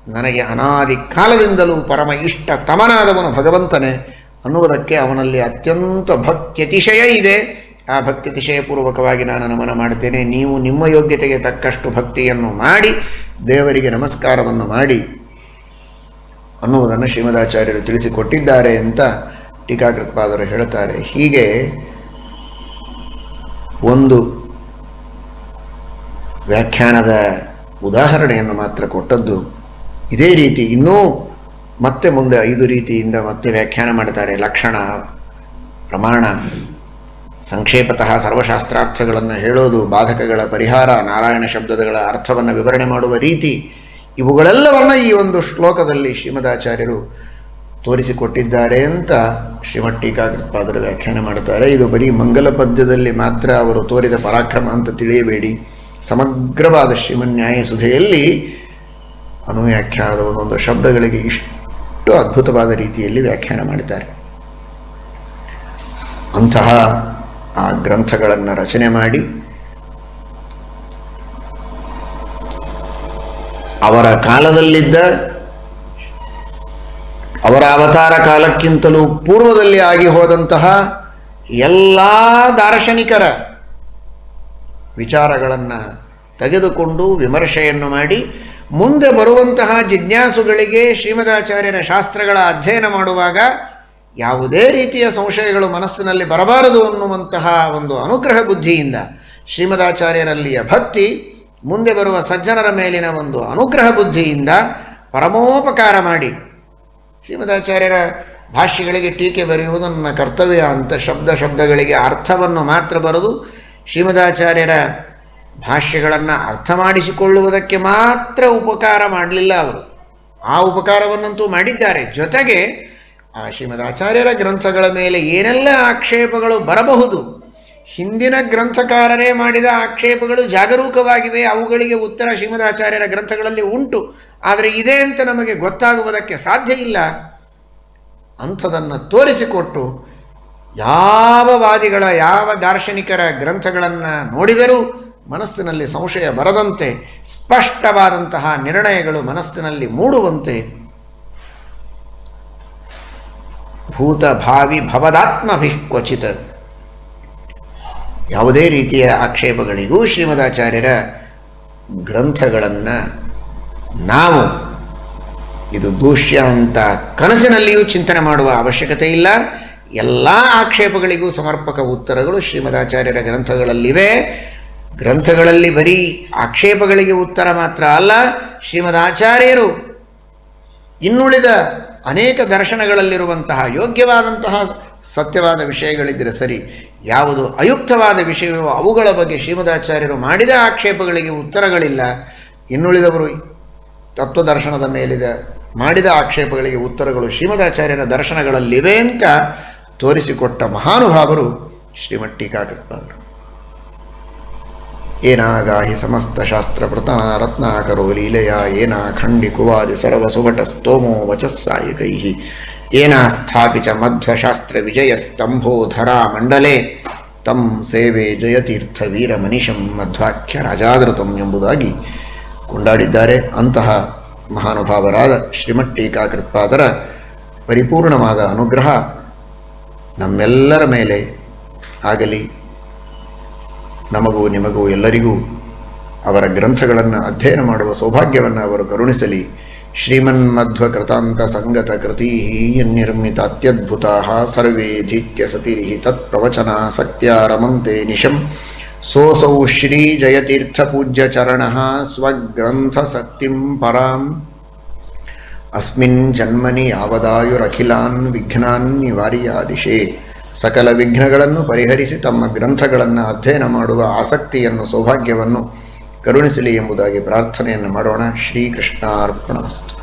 A: ನನಗೆ ಅನಾದಿ ಕಾಲದಿಂದಲೂ ಪರಮ ಇಷ್ಟ ತಮನಾದವನು ಭಗವಂತನೇ ಅನ್ನುವುದಕ್ಕೆ ಅವನಲ್ಲಿ ಅತ್ಯಂತ ಭಕ್ತ್ಯತಿಶಯ ಇದೆ. ಆ ಭಕ್ತ್ಯತಿಶಯಪೂರ್ವಕವಾಗಿ ನಾನು ನಮನ ಮಾಡ್ತೇನೆ. ನೀವು ನಿಮ್ಮ ಯೋಗ್ಯತೆಗೆ ತಕ್ಕಷ್ಟು ಭಕ್ತಿಯನ್ನು ಮಾಡಿ ದೇವರಿಗೆ ನಮಸ್ಕಾರವನ್ನು ಮಾಡಿ ಅನ್ನುವುದನ್ನು ಶ್ರೀಮದಾಚಾರ್ಯರು ತಿಳಿಸಿಕೊಟ್ಟಿದ್ದಾರೆ ಅಂತ ಟೀಕಾಕೃತ್ಪಾದರು ಹೇಳುತ್ತಾರೆ. ಹೀಗೆ ಒಂದು ವ್ಯಾಖ್ಯಾನದ ಉದಾಹರಣೆಯನ್ನು ಮಾತ್ರ ಕೊಟ್ಟದ್ದು. ಇದೇ ರೀತಿ ಇನ್ನೂ ಮತ್ತೆ ಮುಂದೆ 5 ರೀತಿಯಿಂದ ಮತ್ತೆ ವ್ಯಾಖ್ಯಾನ ಮಾಡ್ತಾರೆ. ಲಕ್ಷಣ, ಪ್ರಮಾಣ, ಸಂಕ್ಷೇಪತಃ ಸರ್ವಶಾಸ್ತ್ರಾರ್ಥಗಳನ್ನು ಹೇಳೋದು, ಬಾಧಕಗಳ ಪರಿಹಾರ, ನಾರಾಯಣ ಶಬ್ದಗಳ ಅರ್ಥವನ್ನು ವಿವರಣೆ ಮಾಡುವ ರೀತಿ, ಇವುಗಳೆಲ್ಲವನ್ನು ಈ ಒಂದು ಶ್ಲೋಕದಲ್ಲಿ ಶ್ರೀಮದಾಚಾರ್ಯರು ತೋರಿಸಿಕೊಟ್ಟಿದ್ದಾರೆ ಅಂತ ಶ್ರೀಮಠ್ ಟೀಕಾಕೃತ್ಪಾದರು ವ್ಯಾಖ್ಯಾನ ಮಾಡುತ್ತಾರೆ. ಇದು ಬರೀ ಮಂಗಲ ಪದ್ಯದಲ್ಲಿ ಮಾತ್ರ ಅವರು ತೋರಿದ ಪರಾಕ್ರಮ ಅಂತ ತಿಳಿಯಬೇಡಿ. ಸಮಗ್ರವಾದ ಶ್ರೀಮನ್ಯಾಯ ಸುಧೆಯಲ್ಲಿ ಅನುವ್ಯಾಖ್ಯಾನದ ಒಂದೊಂದು ಶಬ್ದಗಳಿಗೆ ಇಷ್ಟು ಅದ್ಭುತವಾದ ರೀತಿಯಲ್ಲಿ ವ್ಯಾಖ್ಯಾನ ಮಾಡಿದ್ದಾರೆ. ಅಂತಹ ಆ ಗ್ರಂಥಗಳನ್ನು ರಚನೆ ಮಾಡಿ ಅವರ ಕಾಲದಲ್ಲಿದ್ದ, ಅವರ ಅವತಾರ ಕಾಲಕ್ಕಿಂತಲೂ ಪೂರ್ವದಲ್ಲಿ ಆಗಿ ಹೋದಂತಹ ಎಲ್ಲ ದಾರ್ಶನಿಕರ ವಿಚಾರಗಳನ್ನು ತೆಗೆದುಕೊಂಡು ವಿಮರ್ಶೆಯನ್ನು ಮಾಡಿ ಮುಂದೆ ಬರುವಂತಹ ಜಿಜ್ಞಾಸುಗಳಿಗೆ ಶ್ರೀಮದಾಚಾರ್ಯರ ಶಾಸ್ತ್ರಗಳ ಅಧ್ಯಯನ ಮಾಡುವಾಗ ಯಾವುದೇ ರೀತಿಯ ಸಂಶಯಗಳು ಮನಸ್ಸಿನಲ್ಲಿ ಬರಬಾರದು ಅನ್ನುವಂತಹ ಒಂದು ಅನುಗ್ರಹ ಬುದ್ಧಿಯಿಂದ ಶ್ರೀಮದಾಚಾರ್ಯರಲ್ಲಿಯ ಭಕ್ತಿ, ಮುಂದೆ ಬರುವ ಸಜ್ಜನರ ಮೇಲಿನ ಒಂದು ಅನುಗ್ರಹ ಬುದ್ಧಿಯಿಂದ ಪರಮೋಪಕಾರ ಮಾಡಿ ಶ್ರೀಮದಾಚಾರ್ಯರ ಭಾಷ್ಯಗಳಿಗೆ ಟೀಕೆ ಬರೆಯುವುದು ನನ್ನ ಕರ್ತವ್ಯ ಅಂತ ಶಬ್ದಗಳಿಗೆ ಅರ್ಥವನ್ನು ಮಾತ್ರ ಬರೆದು ಶ್ರೀಮದಾಚಾರ್ಯರ ಭಾಷ್ಯಗಳನ್ನು ಅರ್ಥ ಮಾಡಿಸಿಕೊಳ್ಳುವುದಕ್ಕೆ ಮಾತ್ರ ಉಪಕಾರ ಮಾಡಲಿಲ್ಲ ಅವರು. ಆ ಉಪಕಾರವನ್ನಂತೂ ಮಾಡಿದ್ದಾರೆ. ಜೊತೆಗೆ ಆ ಶ್ರೀಮದಾಚಾರ್ಯರ ಗ್ರಂಥಗಳ ಮೇಲೆ ಏನೆಲ್ಲ ಆಕ್ಷೇಪಗಳು ಬರಬಹುದು, ಹಿಂದಿನ ಗ್ರಂಥಕಾರರೇ ಮಾಡಿದ ಆಕ್ಷೇಪಗಳು ಜಾಗರೂಕವಾಗಿವೆ, ಅವುಗಳಿಗೆ ಉತ್ತರ ಶ್ರೀಮದಾಚಾರ್ಯರ ಗ್ರಂಥಗಳಲ್ಲಿ ಉಂಟು. ಆದರೆ ಇದೆ ಅಂತ ನಮಗೆ ಗೊತ್ತಾಗುವುದಕ್ಕೆ ಸಾಧ್ಯ ಇಲ್ಲ. ಅಂಥದನ್ನು ತೋರಿಸಿಕೊಟ್ಟು ಯಾವ ವಾದಿಗಳ, ಯಾವ ದಾರ್ಶನಿಕರ ಗ್ರಂಥಗಳನ್ನು ನೋಡಿದರೂ ಮನಸ್ಸಿನಲ್ಲಿ ಸಂಶಯ ಬರದಂತೆ, ಸ್ಪಷ್ಟವಾದಂತಹ ನಿರ್ಣಯಗಳು ಮನಸ್ಸಿನಲ್ಲಿ ಮೂಡುವಂತೆ, ಭೂತ ಭಾವಿ ಭವದಾತ್ಮಭಿ ಕ್ವಚಿತ ಯಾವುದೇ ರೀತಿಯ ಆಕ್ಷೇಪಗಳಿಗೂ ಶ್ರೀಮದಾಚಾರ್ಯರ ಗ್ರಂಥಗಳನ್ನು ನಾವು ಇದು ದೂಷ್ಯ ಅಂತ ಕನಸಿನಲ್ಲಿಯೂ ಚಿಂತನೆ ಮಾಡುವ ಅವಶ್ಯಕತೆ ಇಲ್ಲ. ಎಲ್ಲ ಆಕ್ಷೇಪಗಳಿಗೂ ಸಮರ್ಪಕ ಉತ್ತರಗಳು ಶ್ರೀಮದಾಚಾರ್ಯರ ಗ್ರಂಥಗಳಲ್ಲಿವೆ. ಗ್ರಂಥಗಳಲ್ಲಿ ಬರೀ ಆಕ್ಷೇಪಗಳಿಗೆ ಉತ್ತರ ಮಾತ್ರ ಅಲ್ಲ, ಶ್ರೀಮದಾಚಾರ್ಯರು ಇನ್ನುಳಿದ ಅನೇಕ ದರ್ಶನಗಳಲ್ಲಿರುವಂತಹ ಯೋಗ್ಯವಾದಂತಹ ಸತ್ಯವಾದ ವಿಷಯಗಳಿದ್ದರೆ ಸರಿ, ಯಾವುದು ಅಯುಕ್ತವಾದ ವಿಷಯವೋ ಅವುಗಳ ಬಗ್ಗೆ ಶ್ರೀಮದಾಚಾರ್ಯರು ಮಾಡಿದ ಆಕ್ಷೇಪಗಳಿಗೆ ಉತ್ತರಗಳಿಲ್ಲ. ಇನ್ನುಳಿದವರು ತತ್ವದರ್ಶನದ ಮೇಲಿದ ಮಾಡಿದ ಆಕ್ಷೇಪಗಳಿಗೆ ಉತ್ತರಗಳು ಶ್ರೀಮದಾಚಾರ್ಯರ ದರ್ಶನಗಳಲ್ಲಿವೆ ಅಂತ ತೋರಿಸಿಕೊಟ್ಟ ಮಹಾನುಭಾವರು ಶ್ರೀಮಠ್ ಟೀಕಾಕೃತ್ಪಾದರು. ಏನಾಗಾಹಿ ಸಮಸ್ತ ಶಾಸ್ತ್ರ ಪ್ರತನ ರತ್ನಾಕರೋ ಲೀಲೆಯ ಏನಾ ಖಂಡಿ ಕುವಾದಿ ಸರ್ವಸುಭಟ ಸ್ತೋಮೋ ವಚಸ್ಸಾಯಕೈ ಏನಾ ಸ್ಥಾಪಿ ಚ ಮಧ್ವಶಾಸ್ತ್ರ ವಿಜಯ ಸ್ತಂಭೋಧರಾ ಮಂಡಲೆ ತಂ ಸೇವೆ ಜಯತೀರ್ಥ ವೀರ ಮನಿಷಂ ಮಧ್ವಾಖ್ಯ ರಾಜಾದೃತಂ ಎಂಬುದಾಗಿ ಕೊಂಡಾಡಿದ್ದಾರೆ. ಅಂತಹ ಮಹಾನುಭಾವರಾದ ಶ್ರೀಮಠ್ ಟೀಕಾಕೃತ್ಪಾದರ ಪರಿಪೂರ್ಣವಾದ ಅನುಗ್ರಹ ನಮ್ಮೆಲ್ಲರ ಮೇಲೆ ಆಗಲಿ. ನಮಗೂ ನಿಮಗೂ ಎಲ್ಲರಿಗೂ ಅವರ ಗ್ರಂಥಗಳನ್ನು ಅಧ್ಯಯನ ಮಾಡುವ ಸೌಭಾಗ್ಯವನ್ನು ಅವರು ಕರುಣಿಸಲಿ. ಶ್ರೀಮನ್ಮಧ್ವಕೃತಾಂತ ಸಂಗತ ಕೃತೀ ನಿರ್ಮಿತ ಅತ್ಯದ್ಭುತಾ ಸರ್ವೇ ಧೀತ್ಯ ಸತಿರಿಹಿ ತತ್ ಪ್ರವಚನ ಸತ್ಯ ರಮಂತೆ ನಿಶಂ ಸೋಸೌ ಶ್ರೀ ಜಯತೀರ್ಥ ಪೂಜ್ಯ ಚರಣ ಸ್ವಗ್ರಂಥ ಸಕ್ತಿಂ ಪರಾಂ ಅಸ್ಮಿನ್ ಜನ್ಮನಿ ಯಾವದಾಯುರಖಿಲಾನ್ ವಿಘ್ನಾನ್ ನಿವಾರ್ಯಾದಿಶೇ. ಸಕಲ ವಿಘ್ನಗಳನ್ನು ಪರಿಹರಿಸಿ ತಮ್ಮ ಗ್ರಂಥಗಳನ್ನು ಅಧ್ಯಯನ ಮಾಡುವ ಆಸಕ್ತಿಯನ್ನು ಸೌಭಾಗ್ಯವನ್ನು ಕರುಣಿಸಲಿ ಎಂಬುದಾಗಿ ಪ್ರಾರ್ಥನೆಯನ್ನು ಮಾಡೋಣ. ಶ್ರೀಕೃಷ್ಣಾರ್ಪಣಮಸ್ತು.